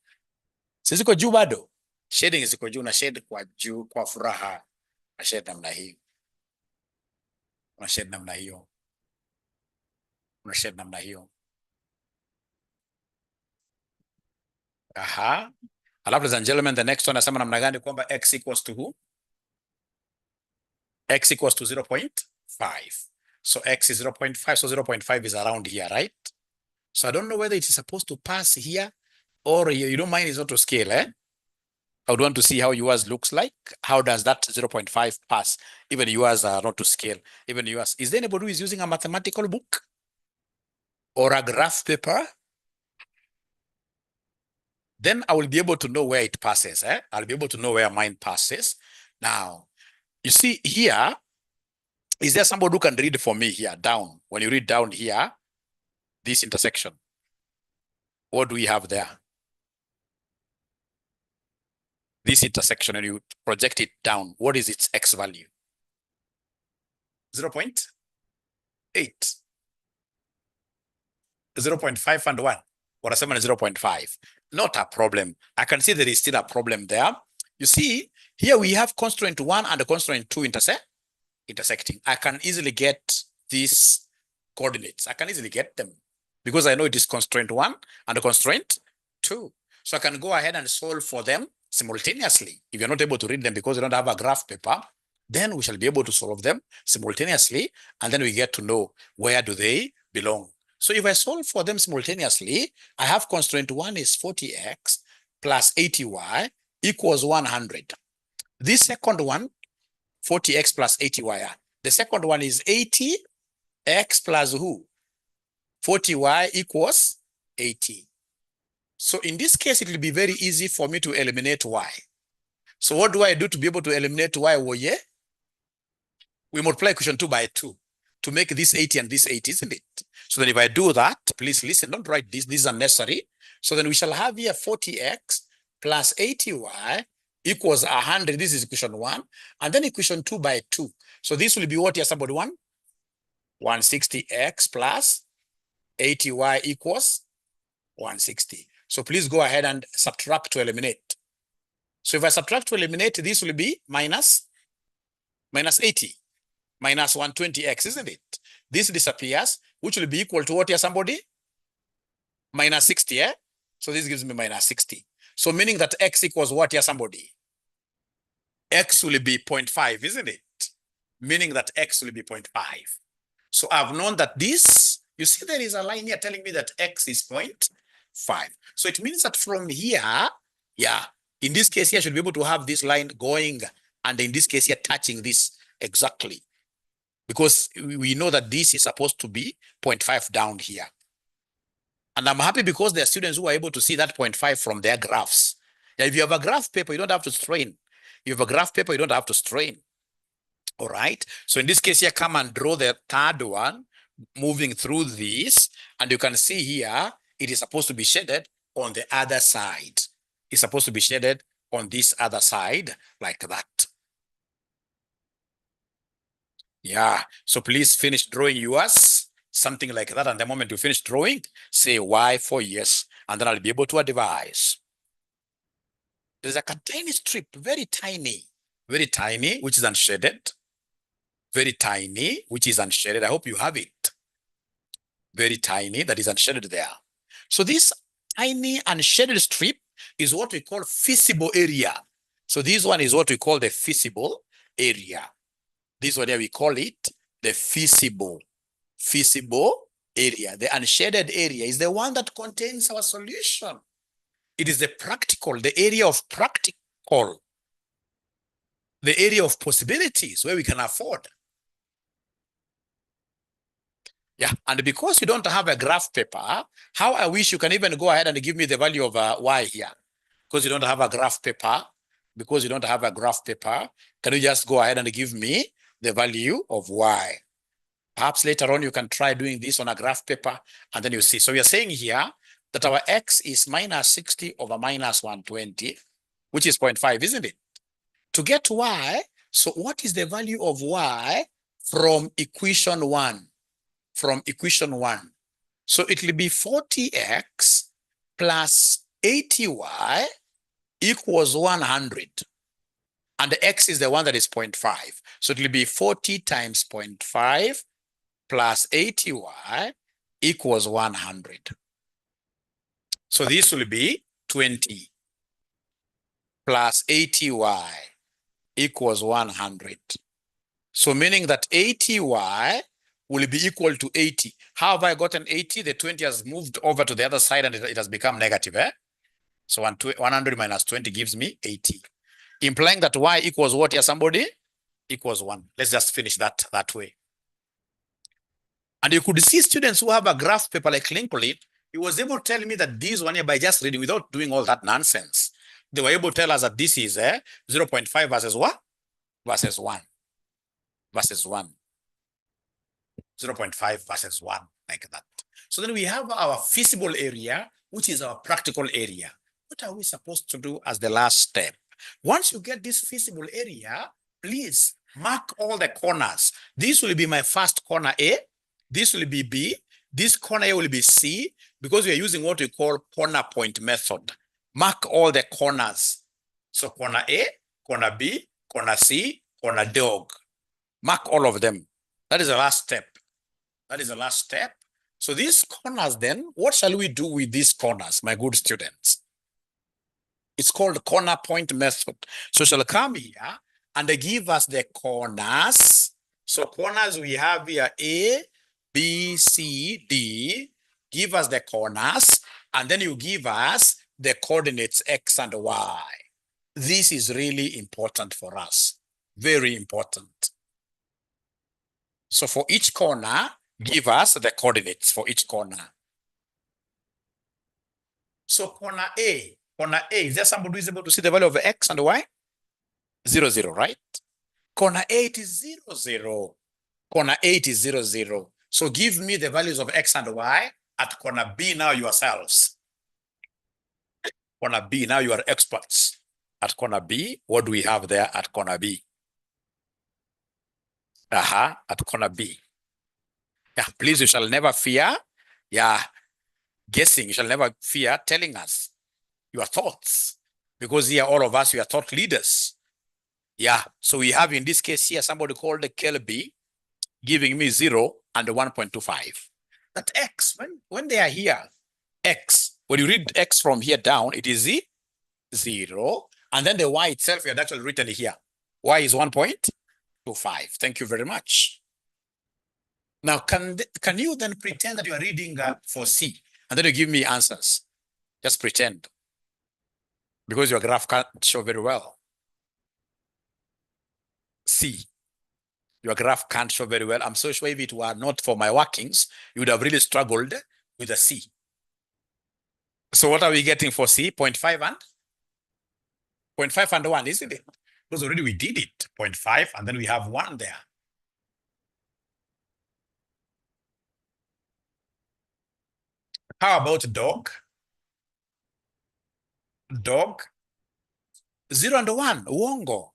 Si ziko juu bado? Shading ziko juu, na shade kwa juu kwa furaha. Na shade namna hii. Na shade namna hiyo. Na shade namna hiyo. Aha. Alafu, ladies and gentlemen, the next one nasema namna gani kwamba x equals to who? X equals to 0.5. So x is 0.5, so 0.5 is around here, right? So I don't know whether it is supposed to pass here or you don't mind it's not to scale, eh? I would want to see how yours looks like. How does that 0.5 pass? Even yours are not to scale. Even yours. Is there anybody who is using a mathematical book or a graph paper? Then I will be able to know where it passes. I'll be able to know where mine passes. Now, you see here, is there somebody who can read for me here, down? When you read down here, this intersection, what do we have there? This intersection, and you project it down, what is its x value? 0.8. 0.5 and 1. What I say is 0.5. Not a problem. I can see there is still a problem there. You see, here we have constraint 1 and constraint 2 intersecting. I can easily get these coordinates. I can easily get them because I know it is constraint 1 and constraint 2. So I can go ahead and solve for them simultaneously. If you're not able to read them because you don't have a graph paper, then we shall be able to solve them simultaneously, and then we get to know where do they belong. So if I solve for them simultaneously, I have constraint 1 is 40x plus 80y equals 100. This second one, 40x plus 80y. The second one is 80x plus who? 40y equals 80. So in this case, it will be very easy for me to eliminate y. So what do I do to be able to eliminate y? We multiply equation 2 by 2 to make this 80 and this 80, isn't it? So then if I do that, please listen, don't write this. This is unnecessary. So then we shall have here 40x plus 80y equals 100. This is equation 1. And then equation 2 by 2. So this will be what here, somebody? 160x plus 80y equals 160. So please go ahead and subtract to eliminate. So if I subtract to eliminate, this will be minus 80. Minus 120x, isn't it? This disappears, which will be equal to what here, somebody? Minus 60, eh? So this gives me minus 60. So meaning that x equals what here, somebody? X will be 0.5, isn't it? Meaning that x will be 0.5. So I've known that this, you see there is a line here telling me that x is 0.5. So it means that from here, yeah, in this case here, I should be able to have this line going, and in this case here, touching this exactly. Because we know that this is supposed to be 0.5 down here. And I'm happy because there are students who are able to see that 0.5 from their graphs. Yeah, if you have a graph paper, you don't have to strain. If you have a graph paper, you don't have to strain. All right. So in this case here, come and draw the third one, moving through this. And you can see here, it is supposed to be shaded on the other side. It's supposed to be shaded on this other side like that. Yeah, so please finish drawing yours, something like that. And the moment you finish drawing, say Y for yes, and then I'll be able to advise. There's a tiny strip, very tiny, which is unshaded. Very tiny, which is unshaded. I hope you have it. Very tiny, that is unshaded there. So this tiny unshaded strip is what we call feasible area. So this one is what we call the feasible area. This one here, we call it the feasible area. The unshaded area is the one that contains our solution. It is the practical, the area of practical, the area of possibilities where we can afford. Yeah, and because you don't have a graph paper, how I wish you can even go ahead and give me the value of y here. Because you don't have a graph paper, can you just go ahead and give me the value of y? Perhaps later on you can try doing this on a graph paper and then you see. So we are saying here that our x is minus 60 over minus 120, which is 0.5, isn't it? To get y, so what is the value of y from equation 1? From equation 1. So it will be 40x plus 80y equals 100. And the x is the one that is 0.5. So it will be 40 times 0.5 plus 80y equals 100. So this will be 20 plus 80y equals 100. So meaning that 80y will be equal to 80. How have I gotten 80? The 20 has moved over to the other side and it has become negative. So 100 minus 20 gives me 80. Implying that y equals what here, somebody? Equals 1. Let's just finish that way. And you could see students who have a graph paper like Lincoln, he was able to tell me that this one here, by just reading without doing all that nonsense, they were able to tell us that this is 0.5 versus what? Versus 1. Versus 1. 0.5 versus 1, like that. So then we have our feasible area, which is our practical area. What are we supposed to do as the last step? Once you get this feasible area, please mark all the corners. This will be my first corner A. This will be B. This corner A will be C, because we are using what we call corner point method. Mark all the corners. So corner A, corner B, corner C, corner dog. Mark all of them. That is the last step. That is the last step. So these corners then, what shall we do with these corners, my good students? It's called corner point method. So shall come here and they give us the corners. So corners we have here A, B, C, D. Give us the corners, and then you give us the coordinates X and Y. This is really important for us. Very important. So for each corner, give us the coordinates for each corner. So corner A, is there somebody who is able to see the value of X and Y? 0, 0, right? Corner A, it is 0, 0. Corner A, it is 0, 0. So give me the values of X and Y at corner B now yourselves. Corner B, now you are experts. At corner B, what do we have there at corner B? At corner B. Yeah, please, you shall never fear. Yeah, guessing. You shall never fear telling us your thoughts, because here all of us, we are thought leaders. Yeah, so we have in this case here somebody called Kelby giving me 0 and 1.25. That X, when they are here, X, when you read X from here down, it is 0. And then the Y itself, we had actually written here. Y is 1.25. Thank you very much. Now, can you then pretend that you are reading for C, and then you give me answers? Just pretend, because your graph can't show very well. C, your graph can't show very well. I'm so sure if it were not for my workings, you would have really struggled with the C. So what are we getting for C? 0.5 and 0.5 and 1, isn't it? Because already we did it. 0.5, and then we have 1 there. How about dog? Dog. 0 and 1. Uongo.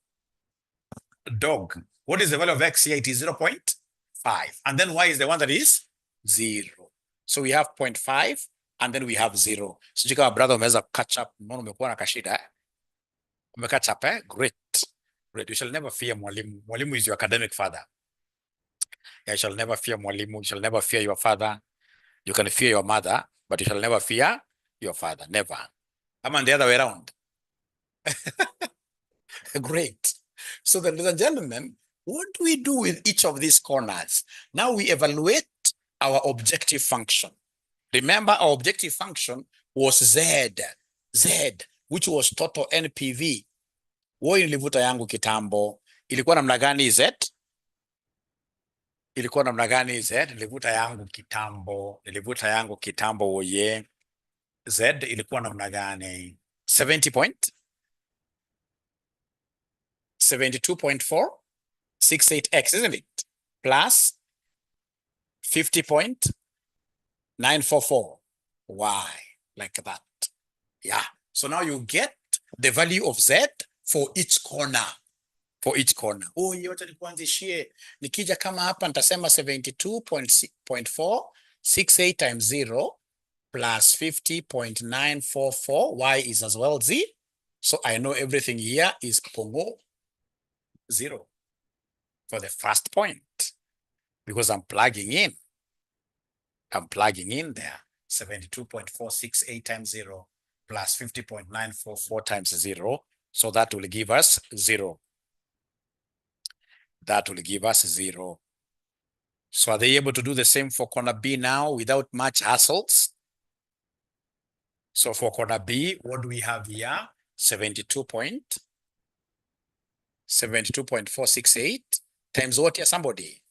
Dog. What is the value of X here? It is 0.5. And then Y is the one that is 0. So we have 0.5 and then we have 0. So you got brother umeweza catch up. Mbona umekuwa na kashida? Catch up, Great. Great. You shall never fear mwalimu. Mwalimu is your academic father. You shall never fear mwalimu. You shall never fear your father. You can fear your mother, but you shall never fear your father. Never. I'm on the other way around. Great. So then, ladies and gentlemen, what do we do with each of these corners? Now we evaluate our objective function. Remember, our objective function was Z, which was total NPV. Woi nilivuta yangu kitambo. Ilikuwa namna gani Z? ilikuwa namna gani Z? Nilivuta yangu kitambo oye. Z ilikuwa namna gani? 70 point 72.468x, isn't it? Plus 50.944 y, like that. Yeah. So now you get the value of Z for each corner. For each corner. Oh, yote nikuanzishie. Nikija kama hapa nitasema 72.468 times 0 plus 50.944. Y is as well Z. So I know everything here is Pongo 0 for the first point because I'm plugging in. I'm plugging in there. 72.468 times 0 plus 50.944 times 0. So that will give us 0. That will give us 0. So are they able to do the same for corner B now without much hassles? So for corner B, what do we have here? 72.468 times what here, somebody?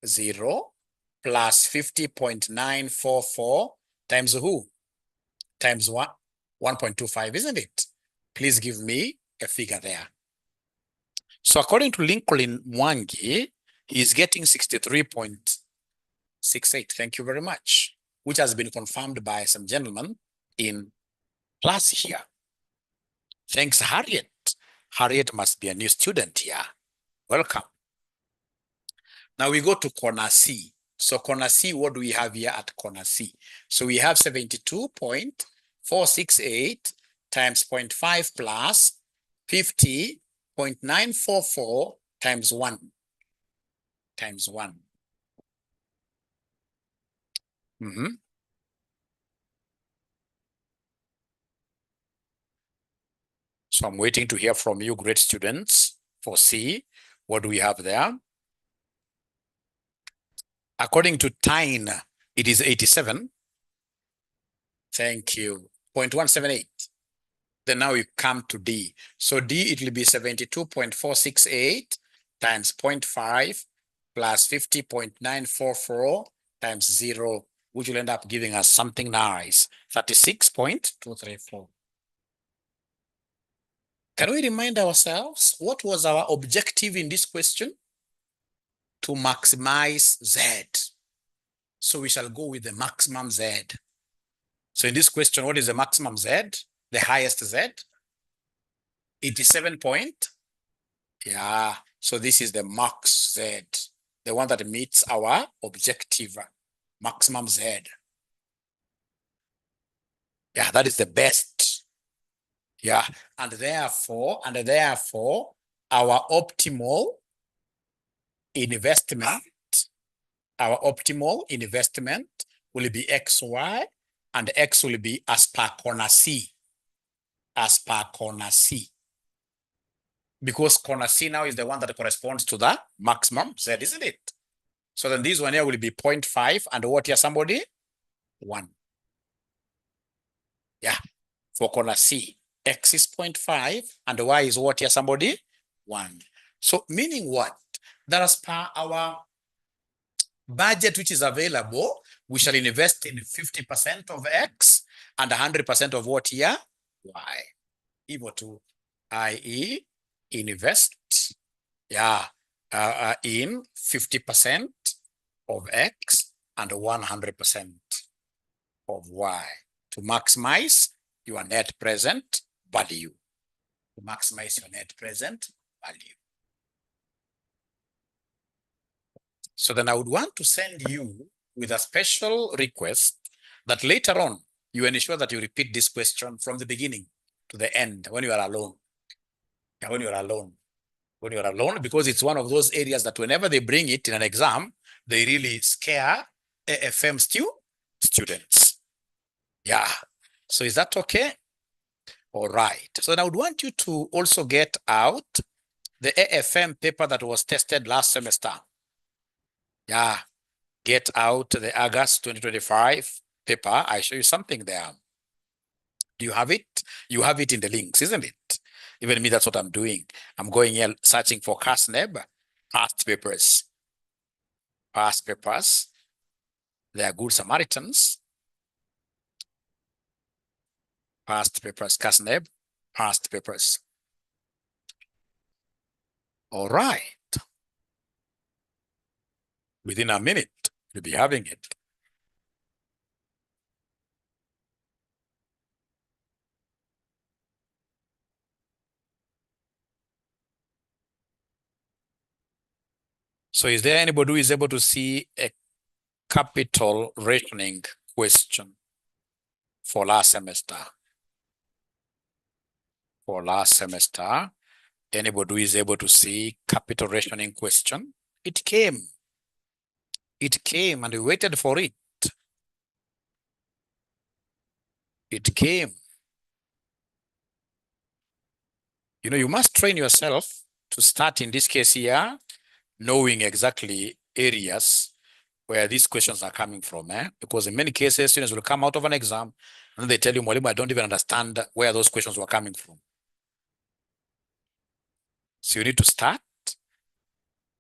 0 plus 50.944 times who? Times what? 1.25, isn't it? Please give me a figure there. So according to Lincoln Mwangi, he is getting 63.68. Thank you very much, which has been confirmed by some gentlemen in class here. Thanks, Harriet. Harriet must be a new student here. Welcome. Now we go to corner C. So corner C, what do we have here at corner C? So we have 72.468 times 0.5 plus 50.944 times 1. Times 1. So I'm waiting to hear from you, great students, for C. What do we have there? According to Tyne, it is 87. Thank you. 0.178. Then now we come to D. So D, it will be 72.468 times 0.5 plus 50.944 times 0, which will end up giving us something nice, 36.234. Can we remind ourselves what was our objective in this question? To maximize Z. So we shall go with the maximum Z. So in this question, what is the maximum Z? The highest Z? 87 point. Yeah. So this is the max Z, the one that meets our objective, maximum Z. Yeah, that is the best. Yeah. And therefore, our optimal investment will be XY, and X will be as per corner C. As per corner C. Because corner C now is the one that corresponds to the maximum Z, isn't it? So then this one here will be 0.5, and what here, somebody? 1. Yeah. For corner C, X is 0.5, and Y is what here, somebody? 1. So meaning what? That as per our budget which is available, we shall invest in 50% of X and 100% of what here? Y. Equal to, i.e. invest, yeah, in 50% of X and 100% of Y to maximize your net present value. To maximize your net present value. So then I would want to send you with a special request that later on you ensure that you repeat this question from the beginning to the end when you are alone. Yeah, when you are alone. When you are alone, because it's one of those areas that whenever they bring it in an exam, they really scare AFM students. Yeah. So is that okay? All right. So then I would want you to also get out the AFM paper that was tested last semester. Yeah. Get out the August 2025 paper. I show you something there. Do you have it? You have it in the links, isn't it? Even me, that's what I'm doing. I'm going here searching for CASNEB past papers. past papers. They are good Samaritans. Past papers, Kasneb, past papers. All right. Within a minute, you'll be having it. So is there anybody who is able to see a capital rationing question for last semester? For last semester, anybody who is able to see capital rationing question? It came. It came and we waited for it. It came. You know, you must train yourself to start in this case here, knowing exactly areas where these questions are coming from, because in many cases, students will come out of an exam and they tell you, Mwalimu, I don't even understand where those questions were coming from. So you need to start.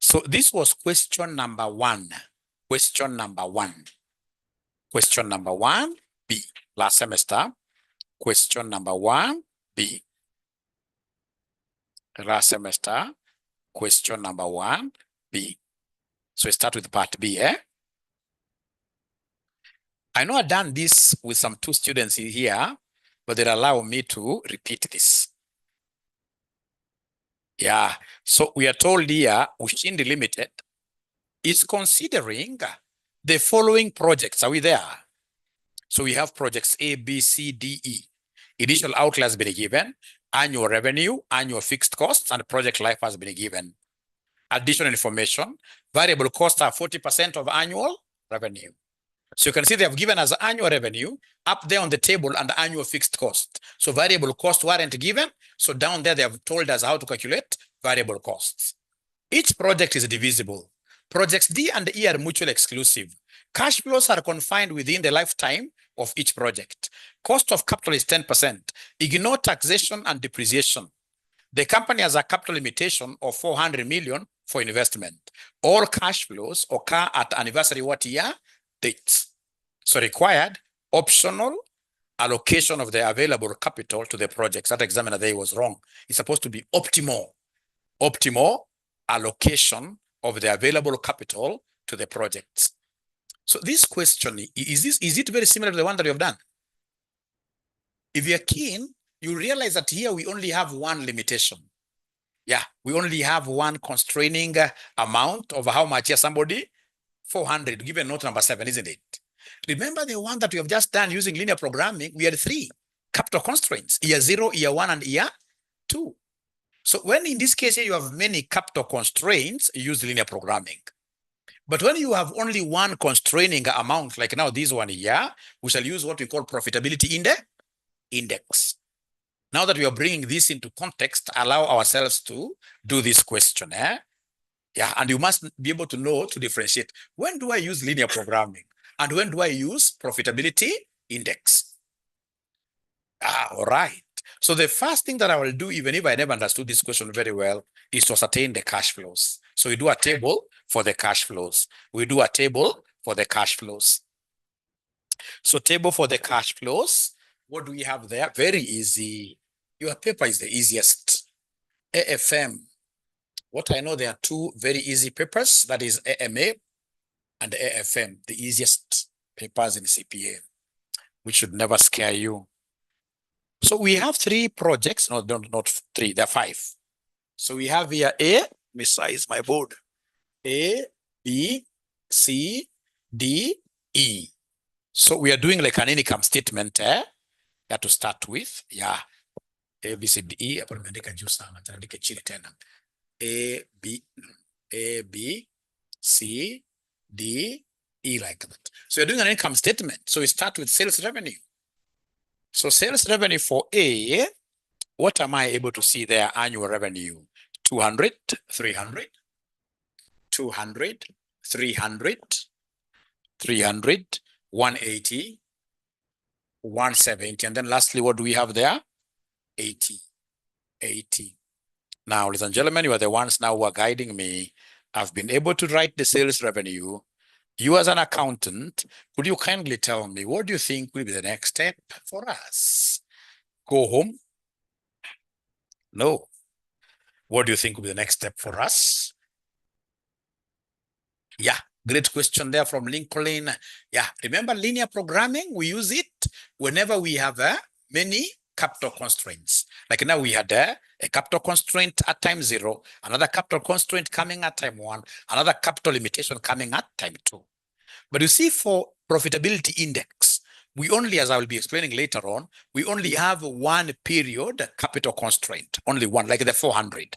So this was question number 1. Question number 1. Question number 1B last semester. Question number 1B last semester. Question number 1B. So we start with part B, I know I've done this with some 2 students in here, but they allow me to repeat this. Yeah, so we are told here, Ushindi Limited is considering the following projects. Are we there? So we have projects A, B, C, D, E. Initial outlay has been given, annual revenue, annual fixed costs, and project life has been given. Additional information, variable costs are 40% of annual revenue. So you can see they have given us annual revenue up there on the table and annual fixed cost. So variable costs weren't given. So down there, they have told us how to calculate variable costs. Each project is divisible. Projects D and E are mutually exclusive. Cash flows are confined within the lifetime of each project. Cost of capital is 10%. Ignore taxation and depreciation. The company has a capital limitation of 400 million for investment. All cash flows occur at anniversary what year? Dates. So required optional allocation of the available capital to the projects. That examiner there was wrong. It's supposed to be optimal allocation of the available capital to the projects. So this question, is it very similar to the one that you have done? If you're keen, you realize that here we only have one limitation. Yeah, we only have one constraining amount of how much here somebody 400, given note number 7, isn't it? Remember the one that we have just done using linear programming, we had 3 capital constraints, year 0, year 1, and year 2. So when in this case here you have many capital constraints, you use linear programming. But when you have only one constraining amount, like now this one here, we shall use what we call profitability index. Now that we are bringing this into context, allow ourselves to do this question. Yeah, and you must be able to know to differentiate. When do I use linear programming? And when do I use profitability index? All right. So the first thing that I will do, even if I never understood this question very well, is to ascertain the cash flows. So we do a table for the cash flows. We do a table for the cash flows. So table for the cash flows. What do we have there? Very easy. Your paper is the easiest. AFM. What I know, there are 2 very easy papers. That is AMA and AFM, the easiest papers in CPA, which should never scare you. So we have 3 projects. No, not 3, there are 5. So we have here A, let me size my board. A, B, C, D, E. So we are doing like an income statement to start with. Yeah. A, B, C, D, E. A, B, C, D, E, like that. So you're doing an income statement. So we start with sales revenue. So sales revenue for A, what am I able to see there? Annual revenue, 200, 300, 200, 300, 300, 180, 170. And then lastly, what do we have there? 80, 80. Now, ladies and gentlemen, you are the ones now who are guiding me I've been able to write the sales revenue. You as an accountant, could you kindly tell me, what do you think will be the next step for us? Go home? No. What do you think will be the next step for us? Yeah, great question there from Lincoln. Yeah, remember linear programming? We use it whenever we have many capital constraints. Like now we had a capital constraint at time 0, another capital constraint coming at time 1, another capital limitation coming at time 2. But you see, for profitability index, we only, as I will be explaining later on, we only have one period capital constraint, only one, like the 400,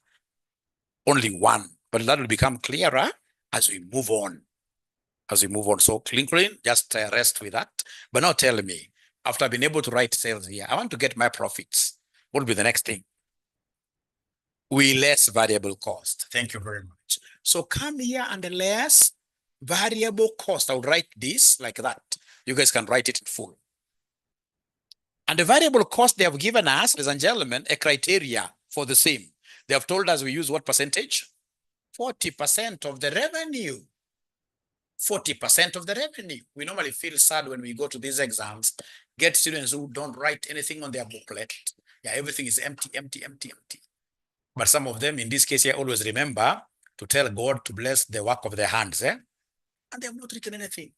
only one. But that will become clearer as we move on. So Lincoln, just rest with that. But now tell me, after I've been able to write sales here, I want to get my profits. What will be the next thing? We less variable cost. Thank you very much. So come here and less variable cost. I'll write this like that. You guys can write it in full. And the variable cost, they have given us, ladies and gentlemen, a criteria for the same. They have told us we use what percentage? 40% of the revenue. 40% of the revenue. We normally feel sad when we go to these exams, get students who don't write anything on their booklet. Yeah, everything is empty, empty, empty, empty. But some of them, in this case here, always remember to tell God to bless the work of their hands. And they have not written anything.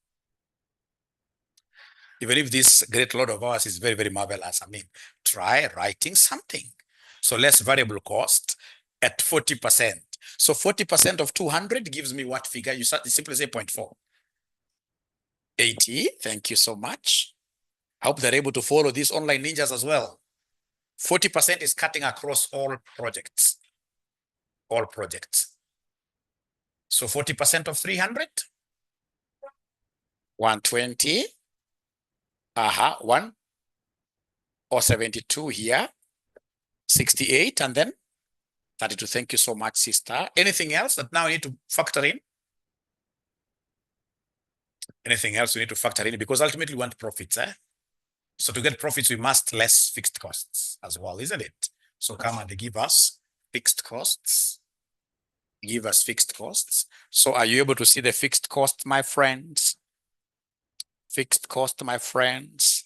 Even if this great Lord of ours is very, very marvelous, I mean, try writing something. So less variable cost at 40%. So 40% of 200 gives me what figure? You simply say 0.4. 80. Thank you so much. I hope they're able to follow these online ninjas as well. 40% is cutting across all projects. All projects. So 40% of 300? 120. 1 or 72 here. 68 and then 32. Thank you so much, sister. Anything else that now we need to factor in? Anything else we need to factor in? Because ultimately we want profits. So to get profits, we must less fixed costs as well, isn't it? So come and give us fixed costs. Give us fixed costs. So are you able to see the fixed cost, my friends? Fixed cost, my friends.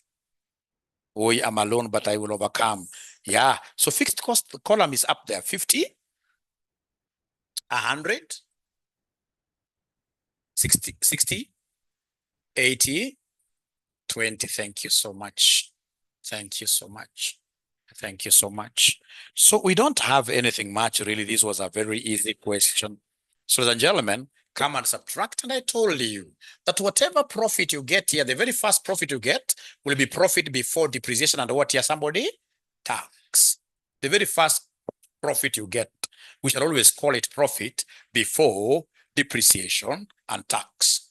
I am alone, but I will overcome. Yeah. So fixed cost column is up there. 50, 100, 60, 80, 20. Thank you so much. Thank you so much. Thank you so much. So we don't have anything much, really. This was a very easy question. So, ladies and gentlemen, come and subtract. And I told you that whatever profit you get here, the very first profit you get will be profit before depreciation and what here, somebody? Tax. The very first profit you get, we shall always call it profit before depreciation and tax.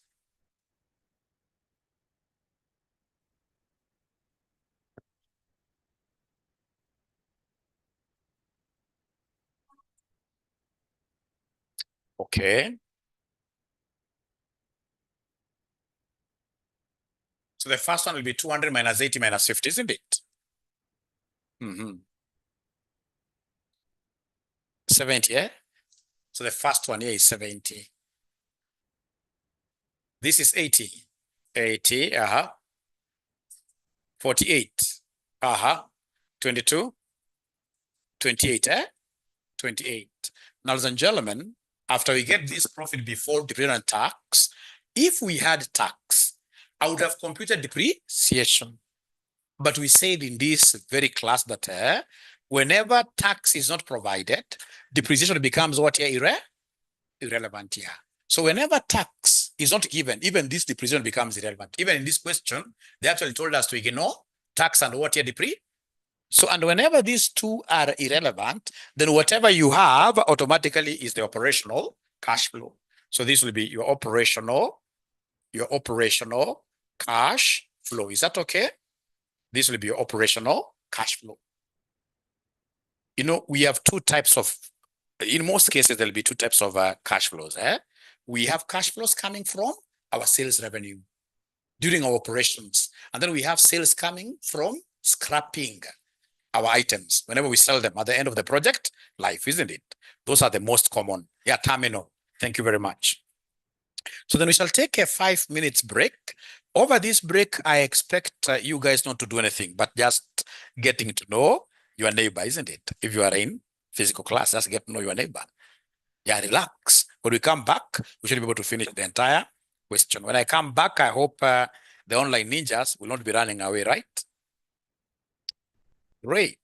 Okay. So the first one will be 200 minus 80 minus 50, isn't it? 70, eh? So the first one here is 70. This is 80. 80, 48, 22, 28, 28. Now, ladies and gentlemen, after we get this profit before depreciation and tax, if we had tax, I would have computed depreciation. But we said in this very class that whenever tax is not provided, depreciation becomes what here? Irrelevant here. So whenever tax is not given, even this depreciation becomes irrelevant. Even in this question, they actually told us to ignore tax and what here depreciation. So, and whenever these two are irrelevant, then whatever you have automatically is the operational cash flow. So this will be your operational cash flow. Is that okay? This will be your operational cash flow. You know, we have two types of, in most cases, there'll be two types of cash flows. We have cash flows coming from our sales revenue during our operations. And then we have sales coming from scrapping our items whenever we sell them at the end of the project life, isn't it? Those are the most common. Yeah, terminal. Thank you very much. So then we shall take a 5 minutes break. Over this break, I expect you guys not to do anything, but just getting to know your neighbor, isn't it? If you are in physical class, just get to know your neighbor. Yeah, relax. When we come back, we should be able to finish the entire question. When I come back, I hope the online ninjas will not be running away, right? Great.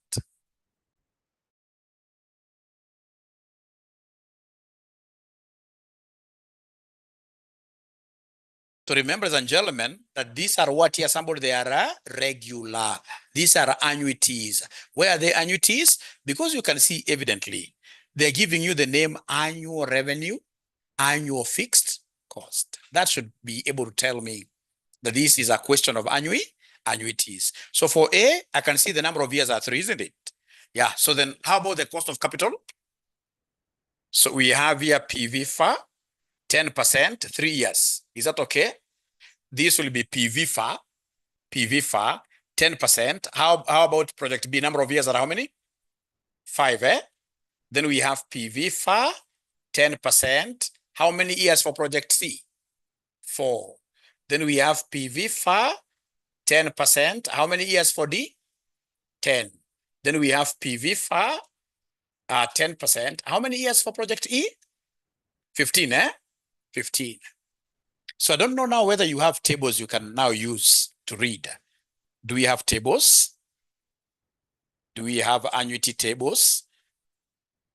So remember, ladies and gentlemen, that these are what here, somebody, they are regular. These are annuities. Where are the annuities? Because you can see evidently, they're giving you the name annual revenue, annual fixed cost. That should be able to tell me that this is a question of annuities. So for A, I can see the number of years are 3, isn't it? Yeah, so then how about the cost of capital? So we have here PV for 10%, 3 years. Is that okay? This will be PV for 10%. How about project B? Number of years are how many? 5, eh? Then we have PV for 10%. How many years for project C? 4. Then we have PV for 10%. How many years for D? 10. Then we have PV for 10%. How many years for project E? 15, eh? 15. So I don't know now whether you have tables you can now use to read. Do we have tables? Do we have annuity tables?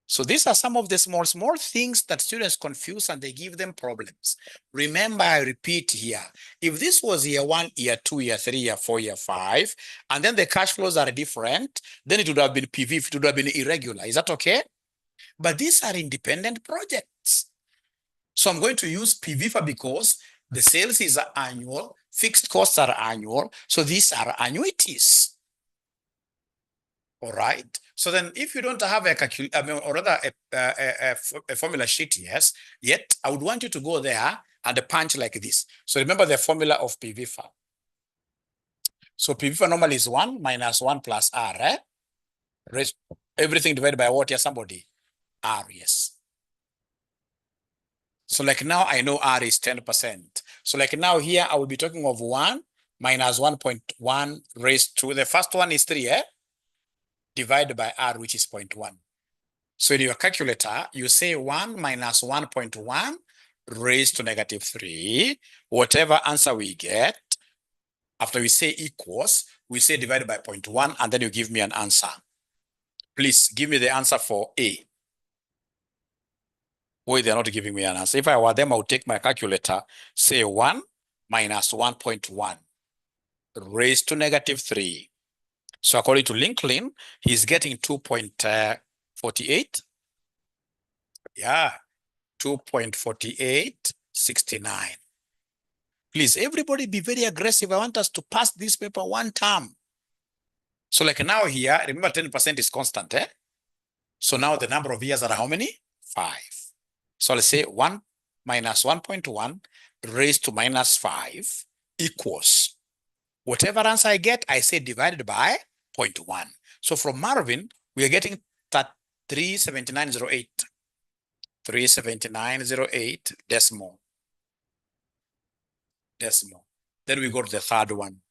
So these are some of the small things that students confuse and they give them problems. Remember, I repeat here, if this was year 1, year 2, year 3, year 4, year 5, and then the cash flows are different, then it would have been PV, it would have been irregular. Is that okay? But these are independent projects. So I'm going to use PV because the sales is annual, fixed costs are annual, so these are annuities. All right. So then if you don't have a formula sheet, yet I would want you to go there and punch like this. So remember the formula of PV. So PV normally is 1 minus 1 plus R, eh? Everything divided by what here, somebody? R, yes. So like now I know R is 10%. So like now here I will be talking of 1 minus 1.1 raised to, the first one is 3, eh? Divided by R, which is 0.1. So in your calculator, you say 1 minus 1.1 raised to negative 3. Whatever answer we get, after we say equals, we say divided by 0.1, and then you give me an answer. Please give me the answer for A. Why they're not giving me an answer? If I were them, I would take my calculator, say 1 minus 1.1 raised to negative 3. So according to Lincoln, he's getting 2.48. Yeah, 2.4869. Please, everybody be very aggressive. I want us to pass this paper one term. So like now here, remember 10% is constant, eh? So now the number of years are how many? 5. So let's say 1 minus 1.1 raised to minus 5 equals, whatever answer I get, I say divided by 0.1. So from Marvin, we are getting that 379.08. 379.08 decimal. Then we go to the third one.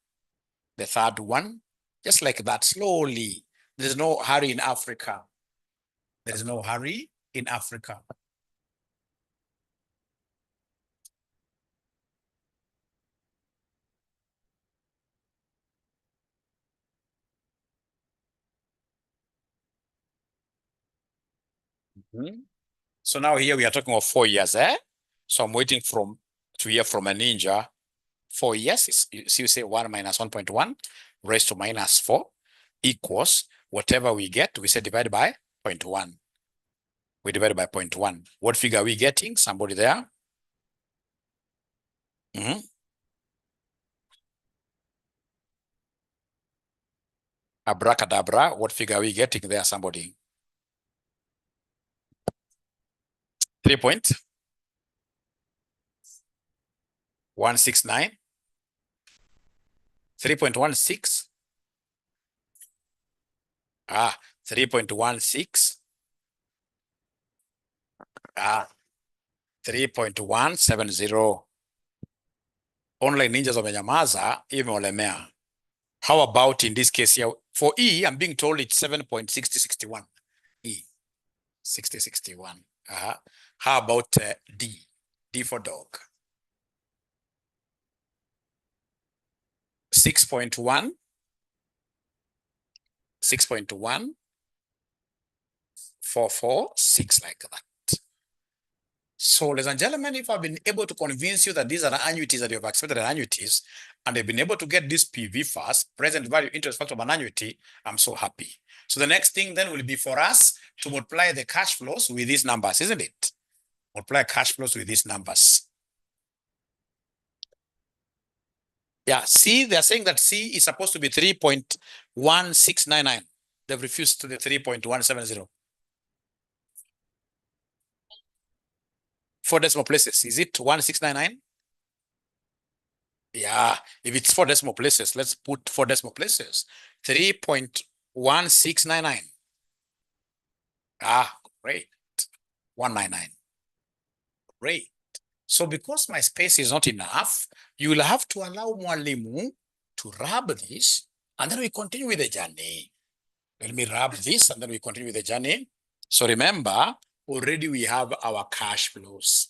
The third one, just like that, slowly. There's no hurry in Africa. There's no hurry in Africa. So now here we are talking of 4 years, eh? So I'm waiting to hear from a ninja. 4 years, so you say 1 minus 1.1 raised to minus 4 equals whatever we get, we say divided by 0.1. We divide by 0.1. What figure are we getting? Somebody there? Abracadabra, what figure are we getting there, somebody? 3.169. 3.16. 3.16. 3.170. Online ninjas wamenyamaza, hii imeolemea. How about in this case here? For E, I'm being told it's 7.6061. E, 6061. How about D? D for dog. 6.1. 6.1. 446, like that. So, ladies and gentlemen, if I've been able to convince you that these are annuities, that you have accepted annuities, and they've been able to get this PV fast, present value interest factor of an annuity, I'm so happy. So the next thing then will be for us to multiply the cash flows with these numbers, isn't it? Multiply cash flows with these numbers. Yeah, C, they're saying that C is supposed to be 3.1699. They've refused to the 3.170. 4 decimal places. Is it 1699? Yeah, if it's 4 decimal places, let's put 4 decimal places. 3.1699. Ah, great. 199. Great. So because my space is not enough, you will have to allow Mwalimu to rub this, and then we continue with the journey. Let me rub this, and then we continue with the journey. So remember, already we have our cash flows.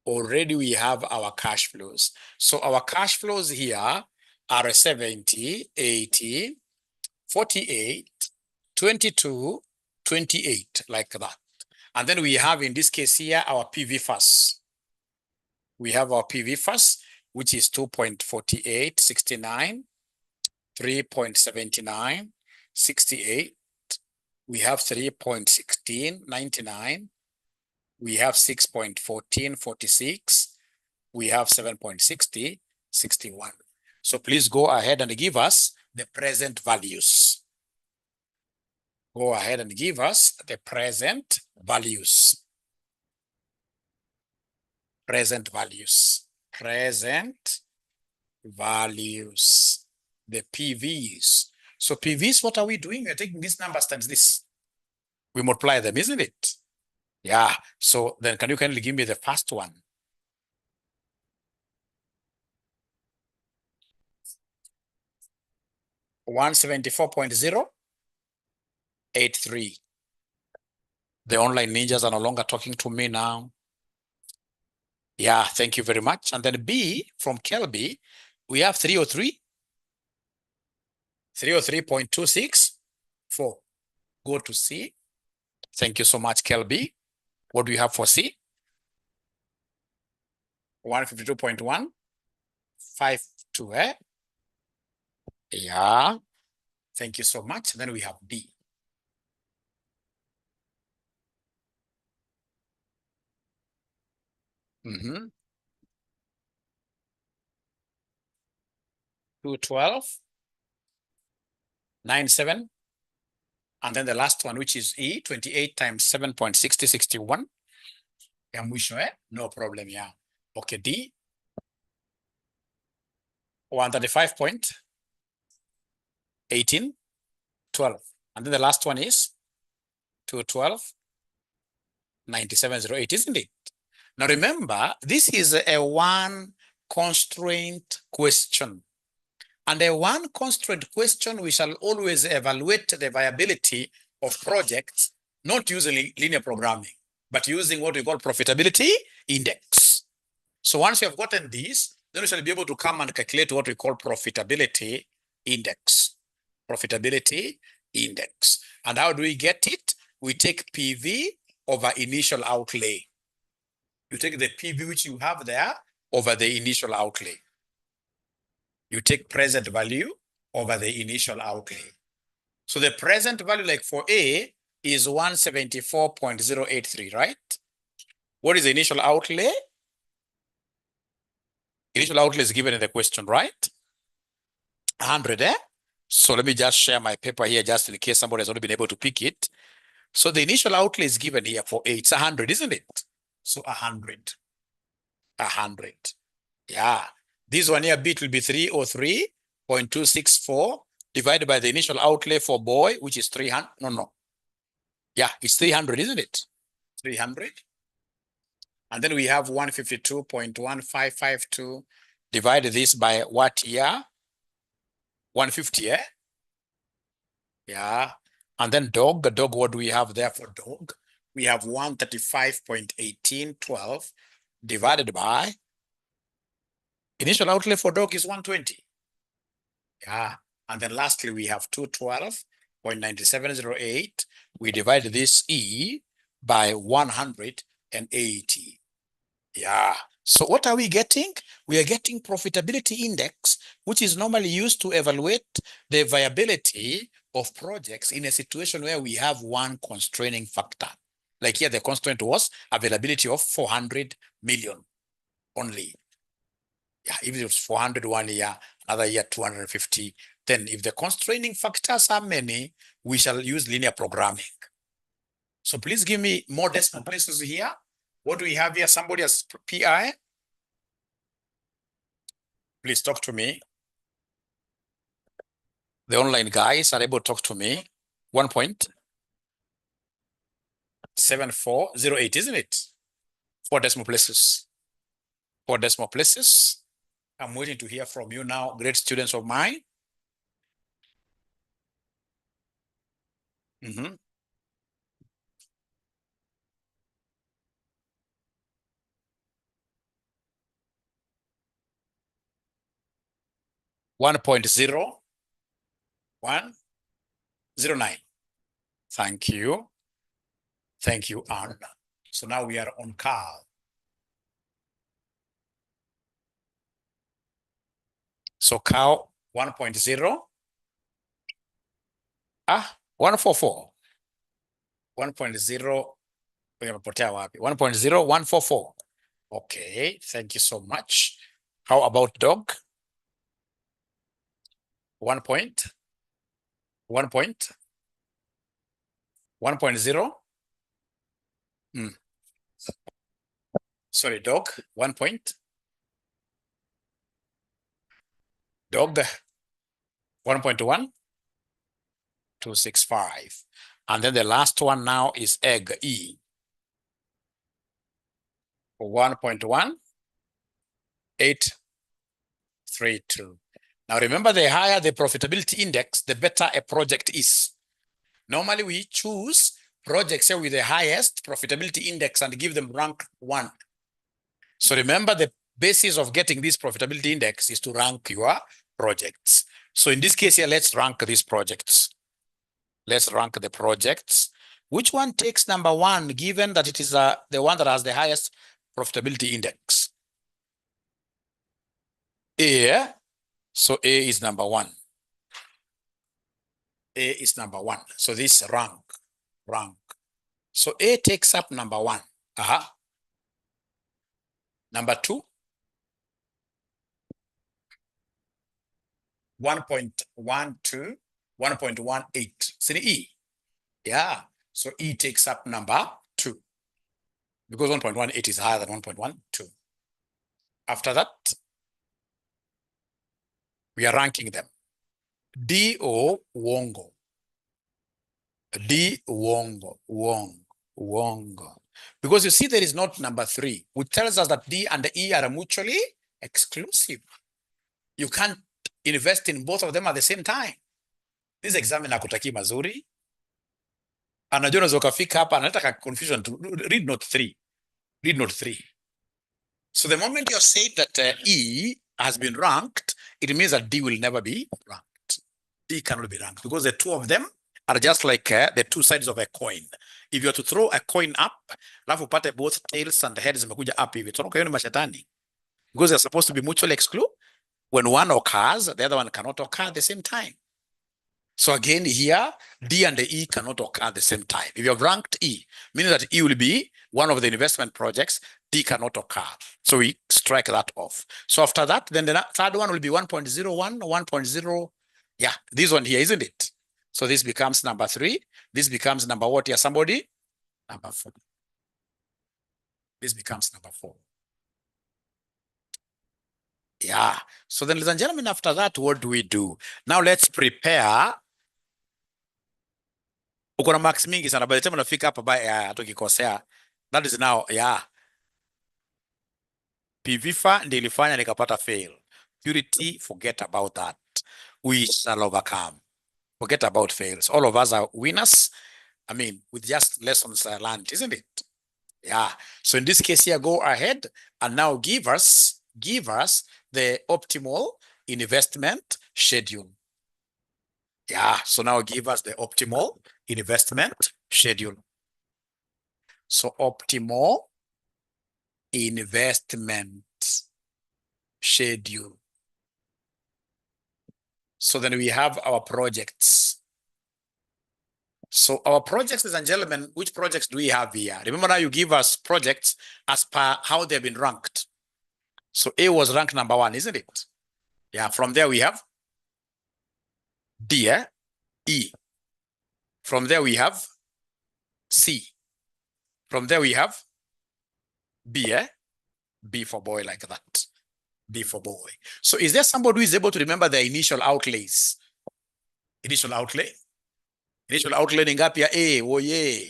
Already we have our cash flows. So our cash flows here are 70, 80, 48, 22, 28, like that. And then we have, in this case here, our PV first. We have our PV first, which is 2.4869, 3.79, 68. We have 3.1699. We have 6.1446. We have 7.60, 61. So please go ahead and give us the present values. Go ahead and give us the present values. Present values. Present values. The PVs. So PVs, what are we doing? We're taking these numbers times this. We multiply them, isn't it? Yeah. So then can you kindly give me the first one? $174.083. The online ninjas are no longer talking to me now. Yeah, thank you very much. And then B, from Kelby, we have 303. 303.264. Go to C. Thank you so much, Kelby. What do you have for C? 152.1. 52, eh? Yeah. Thank you so much. Then we have D. Mm-hmm. 212.97. And then the last one, which is E, 28 times 7.6061. Ya mwisho, eh? No problem, yeah. Okay, D. 135.18. 12. And then the last one is 212.9708, isn't it? Now remember, this is a one constraint question. And a one constraint question, we shall always evaluate the viability of projects, not using linear programming, but using what we call profitability index. So once you have gotten this, then we shall be able to come and calculate what we call profitability index. Profitability index. And how do we get it? We take PV over initial outlay. You take the PV which you have there over the initial outlay. You take present value over the initial outlay. So the present value, like for A, is 174.083, right? What is the initial outlay? Initial outlay is given in the question, right? 100, eh? So let me just share my paper here just in case somebody has not been able to pick it. So the initial outlay is given here for A. It's 100, isn't it? So 100. 100. Yeah. This one here, bit will be 303.264 divided by the initial outlay for boy, which is 300. No. Yeah, it's 300, isn't it? 300. And then we have 152.1552. Divide this by what year? 150, eh? Yeah. And then dog, what do we have there for dog? We have 135.1812 divided by initial outlay for dog is 120. Yeah. And then lastly, we have 212.9708. We divide this E by 180. Yeah. So what are we getting? We are getting profitability index, which is normally used to evaluate the viability of projects in a situation where we have one constraining factor. Like here, the constraint was availability of 400 million only. Yeah, if it was 400 one year, another year 250, then if the constraining factors are many, we shall use linear programming. So please give me more decimal places here. What do we have here? Somebody has PI. Please talk to me. The online guys are able to talk to me. 1.7408, isn't it? 4 decimal places. 4 decimal places. I'm waiting to hear from you now, great students of mine. 1.0109. Thank you. Thank you, Anna. So now we are on Carl. So Carl 1.0. 144. 1.0. 1.0144. Okay, thank you so much. How about dog? 1.0. Sorry, dog. 1 point. Dog. 1.1. 265. And then the last one now is egg E. 1.1. 832. Now remember, the higher the profitability index, the better a project is. Normally we choose projects with the highest profitability index and give them rank 1. So remember, the basis of getting this profitability index is to rank your projects. So in this case here, let's rank these projects. Let's rank the projects. Which one takes number 1, given that it is the one that has the highest profitability index? A. So A is number 1. A is number 1. So this rank. So A takes up number 1. Number 2, 1.12, 1.18. See the E? Yeah. So E takes up number 2 because 1.18 is higher than 1.12. After that, we are ranking them. D O Wongo. D Wongo. Wongo. Because you see, there is not number 3, which tells us that D and E are mutually exclusive. You can't invest in both of them at the same time. This examiner akutaki mazuri. Anajua unaweza ukafika hapa analeta confusion to read note 3. Read note 3. So the moment you're saying that E has been ranked, it means that D will never be ranked. D cannot be ranked because the two of them are just like the two sides of a coin. If you are to throw a coin up, alafu upate both tails and heads zimekuja up hivi, toroka hiyo ni mashetani. Because they're supposed to be mutually exclusive. When one occurs, the other one cannot occur at the same time. So again here, D and the E cannot occur at the same time. If you have ranked E, meaning that E will be one of the investment projects, D cannot occur. So we strike that off. So after that, then the third one will be 1.01, 1.0. Yeah, this one here, isn't it? So this becomes number 3. This becomes number what here, somebody? Number 4. This becomes number 4. Yeah. So then, ladies and gentlemen, after that, what do we do? Now let's prepare. Uko na marks mingi sana. By the time unafika hapa tukikosea, that is now, yeah. PVFA ndio ilifanya nikapata fail. Purity, forget about that. We shall overcome. Forget about fails. All of us are winners. I mean, with just lessons learned, isn't it? Yeah. So in this case here, go ahead and now give us the optimal investment schedule. Yeah. So now give us the optimal investment schedule. So optimal investment schedule. So then we have our projects. So our projects, ladies and gentlemen, which projects do we have here? Remember now you give us projects as per how they've been ranked. So A was ranked number 1, isn't it? Yeah, from there we have D, E. From there we have C. From there we have B, B for boy, like that. B for boy. So is there somebody who is able to remember the initial outlays? Initial outlay? Initial outlay ni ngapi ya A? Oh yeah.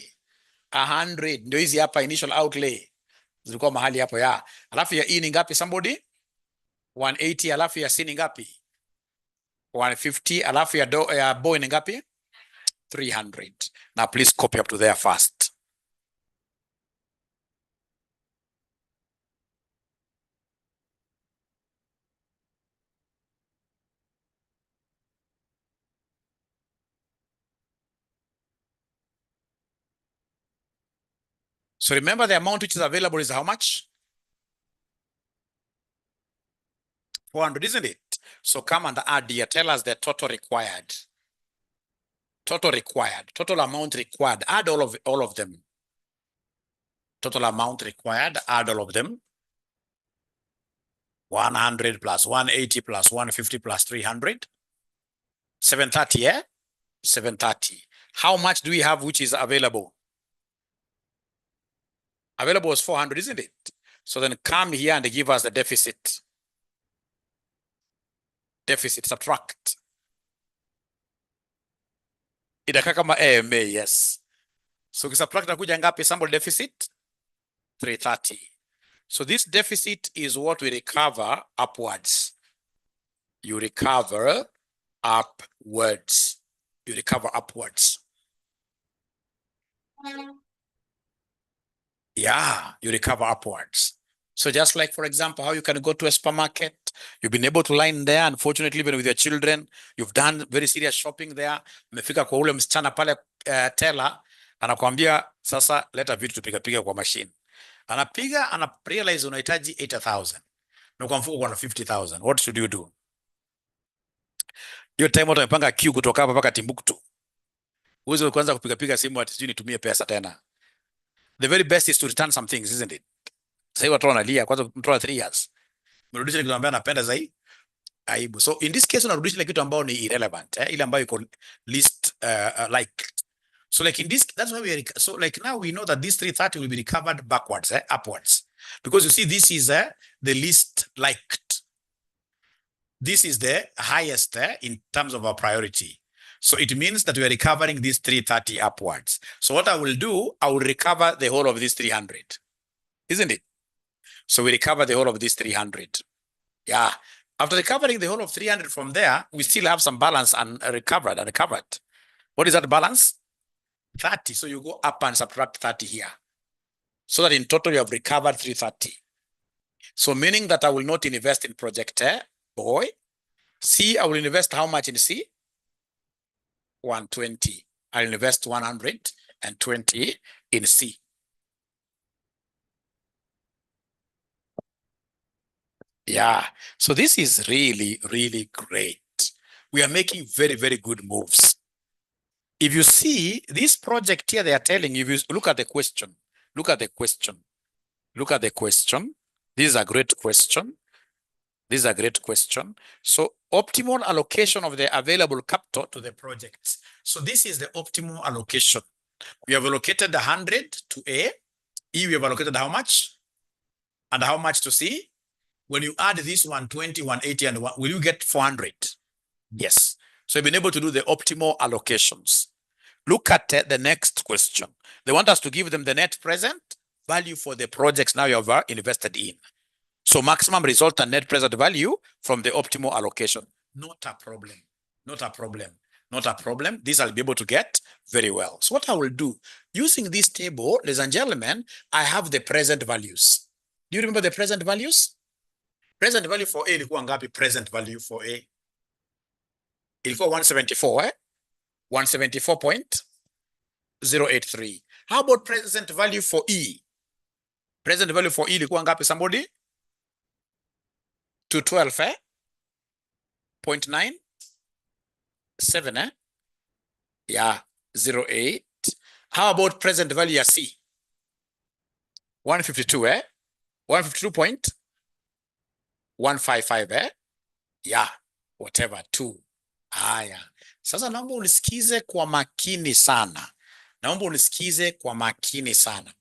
100. Ndio hizi hapa initial outlay. Zilikuwa mahali hapo ya. Alafu ya E ni ngapi somebody? 180. Alafu ya C ni ngapi? 150. Alafu ya boy ni ngapi? 300. Now please copy up to there fast. So remember the amount which is available is how much? 400, isn't it? So come and add here. Tell us the total required. Total required. Total amount required. Add all of them. Total amount required. Add all of them. 100 plus 180 plus 150 plus 300. 730, yeah? 730. How much do we have which is available? Available is 400, isn't it? So then come here and give us the deficit. Deficit, subtract. Itakaa kama AMA, yes. So subtract nakuja ngapi sample deficit? 330. So this deficit is what we recover upwards. You recover upwards. You recover upwards. Yeah, you recover upwards. So just like, for example, how you can go to a supermarket, you've been able to line there, unfortunately, even with your children, you've done very serious shopping there, umefika kwa ule msichana pale teller, anakuambia sasa leta vitu tupiga kwa machine. Anapiga, realize unahitaji 80,000. Na kwa mfuko kuna 50,000. What should you do? Hiyo time watu wamepanga queue kutoka hapa mpaka Timbuktu. Uwezo kuanza kupiga simu ati sijui nitumie pesa tena. The very best is to return some things, isn't it? Sasa watu wanalia kwanza mtoa 3 years. Mrudisha kitu ambacho anapenda zaidi. Aibu. So in this case unarudisha kitu ambao ni irrelevant, ile ambayo iko least like. So like in this, that's why we are, so like now we know that this 330 will be recovered backwards, upwards. Because you see this is the least liked. This is the highest in terms of our priority. So it means that we are recovering this 330 upwards. So what I will do, I will recover the whole of this 300. Isn't it? So we recover the whole of this 300. Yeah. After recovering the whole of 300 from there, we still have some balance and recovered. What is that balance? 30. So you go up and subtract 30 here. So that in total you have recovered 330. So meaning that I will not invest in project boy. C, I will invest how much in C? 120. I'll invest 120 in C. Yeah. So this is really, really great. We are making very, very good moves. If you see this project here, they are telling you, if you look at the question, look at the question. This is a great question. This is a great question. So optimal allocation of the available capital to the projects. So this is the optimal allocation. We have allocated 100 to A. E, we have allocated how much? And how much to C? When you add this 120, 180, and will you get 400? Yes. So you've been able to do the optimal allocations. Look at the next question. They want us to give them the net present value for the projects now you have invested in. So maximum resultant net present value from the optimal allocation. Not a problem. Not a problem. Not a problem. This I'll be able to get very well. So what I will do, using this table, ladies and gentlemen, I have the present values. Do you remember the present values? Present value for A ilikuwa ngapi? Present value for A ilikuwa 174, 174.083. How about present value for E? Present value for E ilikuwa ngapi, somebody? 212, 0.97, yeah, 08. How about present value ya C? 152, 152.155, yeah, whatever, 2. Haya, sasa naomba unisikize kwa makini sana. Naomba unisikize kwa makini sana.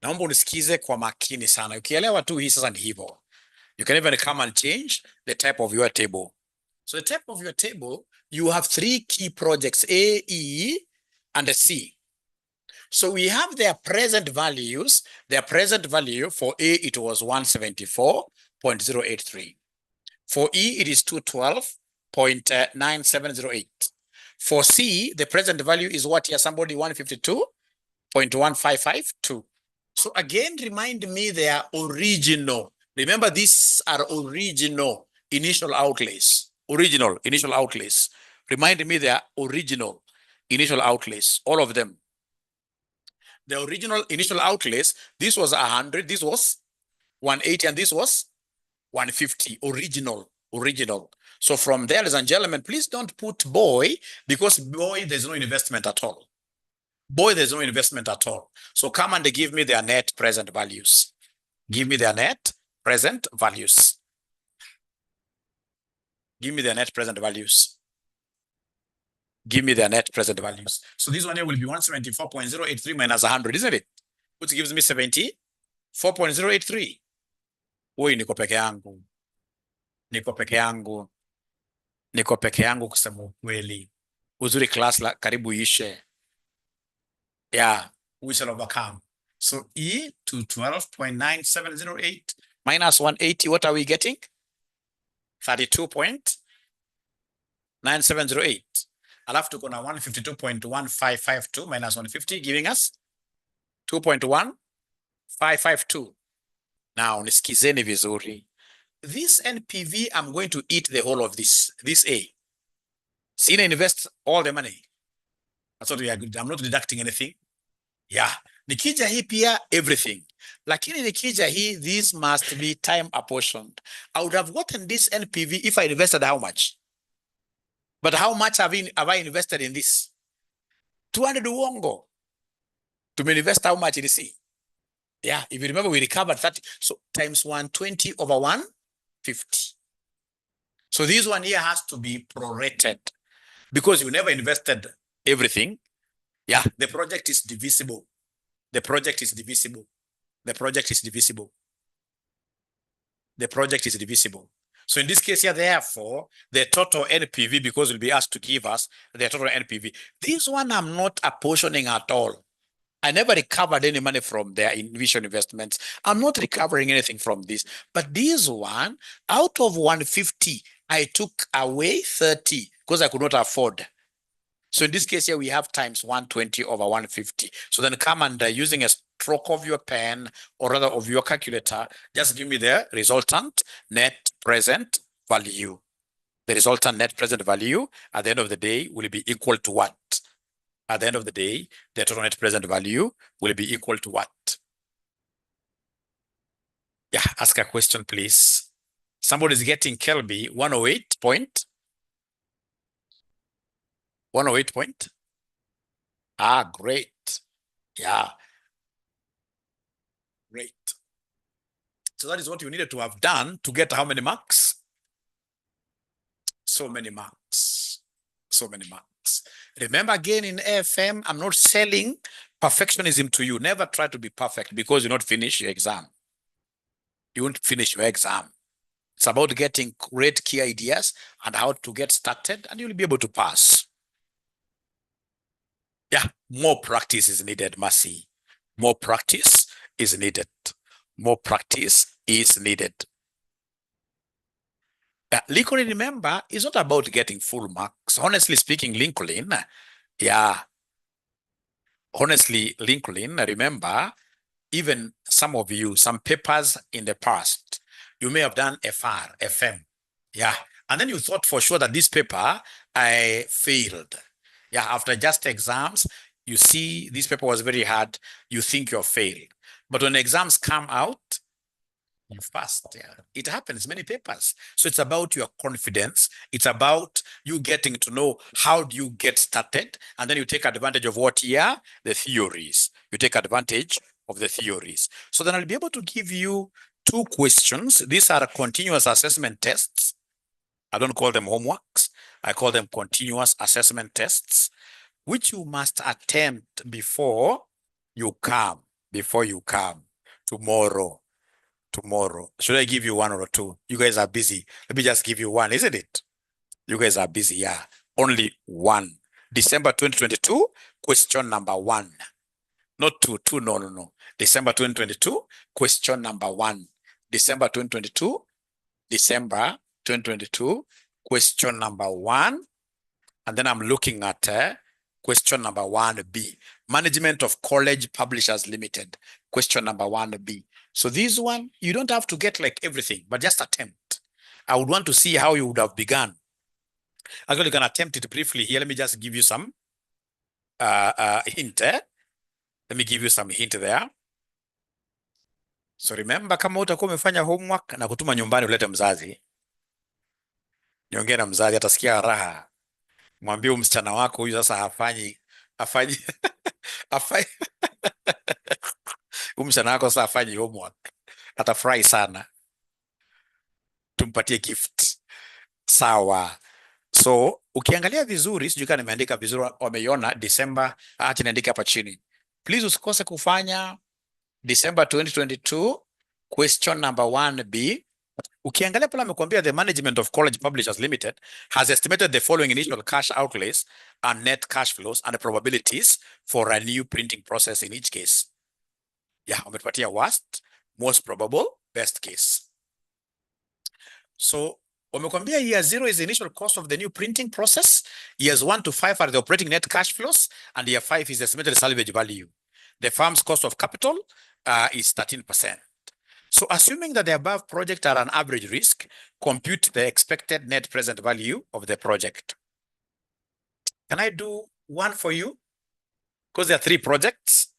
Naomba unisikize kwa makini sana. Ukielewa tu hii sasa ni hivyo. You can even come and change the type of your table. So the type of your table, you have 3 key projects, A, E, and C. So we have their present values. Their present value for A, it was 174.083. For E, it is 212.9708. For C, the present value is what here? Somebody 152.1552. So again, remind me they are original. Remember, these are original initial outlays. Original initial outlays. Remind me they are original initial outlays. All of them. The original initial outlays, this was 100, this was 180, and this was 150. Original. So from there, ladies and gentlemen, please don't put boy, because boy, there's no investment at all. Boy, there's no investment at all. So come and give me their net present values. Give me their net present values. Give me their net present values. Give me their net present values. So this one here will be 174.083 minus 100, isn't it? Which gives me 74.083. Oi, niko peke yangu. Niko peke yangu. Niko peke yangu kusema ukweli. Uzuri class la karibu ishe. Yeah, we shall overcome. So E to 12.9708 minus 180, what are we getting? 32.9708. Alafu tuko na 152.1552 minus 150, giving us 2.1552. Now, nisikizeni vizuri. This NPV, I'm going to eat the whole of this A. Sina invest all the money. That's what we are good. I'm not deducting anything. Yeah. Nikija hii pia everything. Lakini nikija hii, this must be time apportioned. I would have gotten this NPV if I invested how much? But how much have I invested in this? 200 uongo. To invest how much in C? Yeah, if you remember, we recovered 30. So times 120 over 150. So this one here has to be prorated because you never invested everything. Yeah, the project is divisible. The project is divisible. The project is divisible. The project is divisible. So in this case here, therefore, the total NPV, because we'll be asked to give us the total NPV. This one I'm not apportioning at all. I never recovered any money from their initial investments. I'm not recovering anything from this. But this one, out of 150, I took away 30 because I could not afford. So in this case here, we have times 120 over 150. So then come and using a stroke of your pen or rather of your calculator, just give me the resultant net present value. The resultant net present value at the end of the day will be equal to what? At the end of the day, the total net present value will be equal to what? Yeah, ask a question, please. Somebody's getting Kelby 108 point. 108 point. Ah, great. Yeah. Great. So that is what you needed to have done to get how many marks? So many marks. So many marks. Remember again in AFM, I'm not selling perfectionism to you. Never try to be perfect because you not finish your exam. You won't finish your exam. It's about getting great key ideas and how to get started, and you'll be able to pass. Yeah, more practice is needed, Mercy. More practice is needed. More practice is needed. Lincoln, remember, is not about getting full marks. Honestly speaking, Lincoln, remember, even some of you, some papers in the past, you may have done FR, FM. Yeah. And then you thought for sure that this paper, I failed. Yeah. After just exams, you see this paper was very hard. You think you're failed. But when exams come out, you've passed. Yeah. It happens, many papers. So it's about your confidence. It's about you getting to know how do you get started. And then you take advantage of what? Yeah, the theories. You take advantage of the theories. So then I'll be able to give you 2 questions. These are continuous assessment tests. I don't call them homeworks. I call them continuous assessment tests, which you must attempt before you come tomorrow. Should I give you 1 or 2? You guys are busy. Let me just give you 1, isn't it? You guys are busy, yeah. Only 1. December 2022, question number 1. Not 2, no. December 2022, question number 1. December 2022, question number 1. And then I'm looking at question number 1B. Management of College Publishers Limited. Question number 1B. So this one, you don't have to get like everything, but just attempt. I would want to see how you would have begun. Actually, you can attempt it briefly here. Let me just give you some hint. Let me give you some hint there. So remember, kama utakuwa umefanya homework na kutuma nyumbani, ulete mzazi. Niongee na mzazi, atasikia raha. Mwambie msichana wako huyu sasa hafanyi msichana wako sasa hafanyi homework. Atafurahi sana. Tumpatie gift. Sawa. So ukiangalia vizuri, sijui kama nimeandika vizuri, wameiona December, acha niandike hapa chini. Please usikose kufanya December 2022 question number 1B. Ukiangalia pale amekuambia the management of College Publishers Limited has estimated the following initial cash outlays and net cash flows and probabilities for a new printing process in each case. Yeah, wametupatia worst, most probable, best case. So wamekwambia year 0 is the initial cost of the new printing process. Years 1 to 5 are the operating net cash flows, and year 5 is the estimated salvage value. The firm's cost of capital is 13%. So assuming that the above projects are an average risk, compute the expected net present value of the project. Can I do one for you? Because there are 3 projects.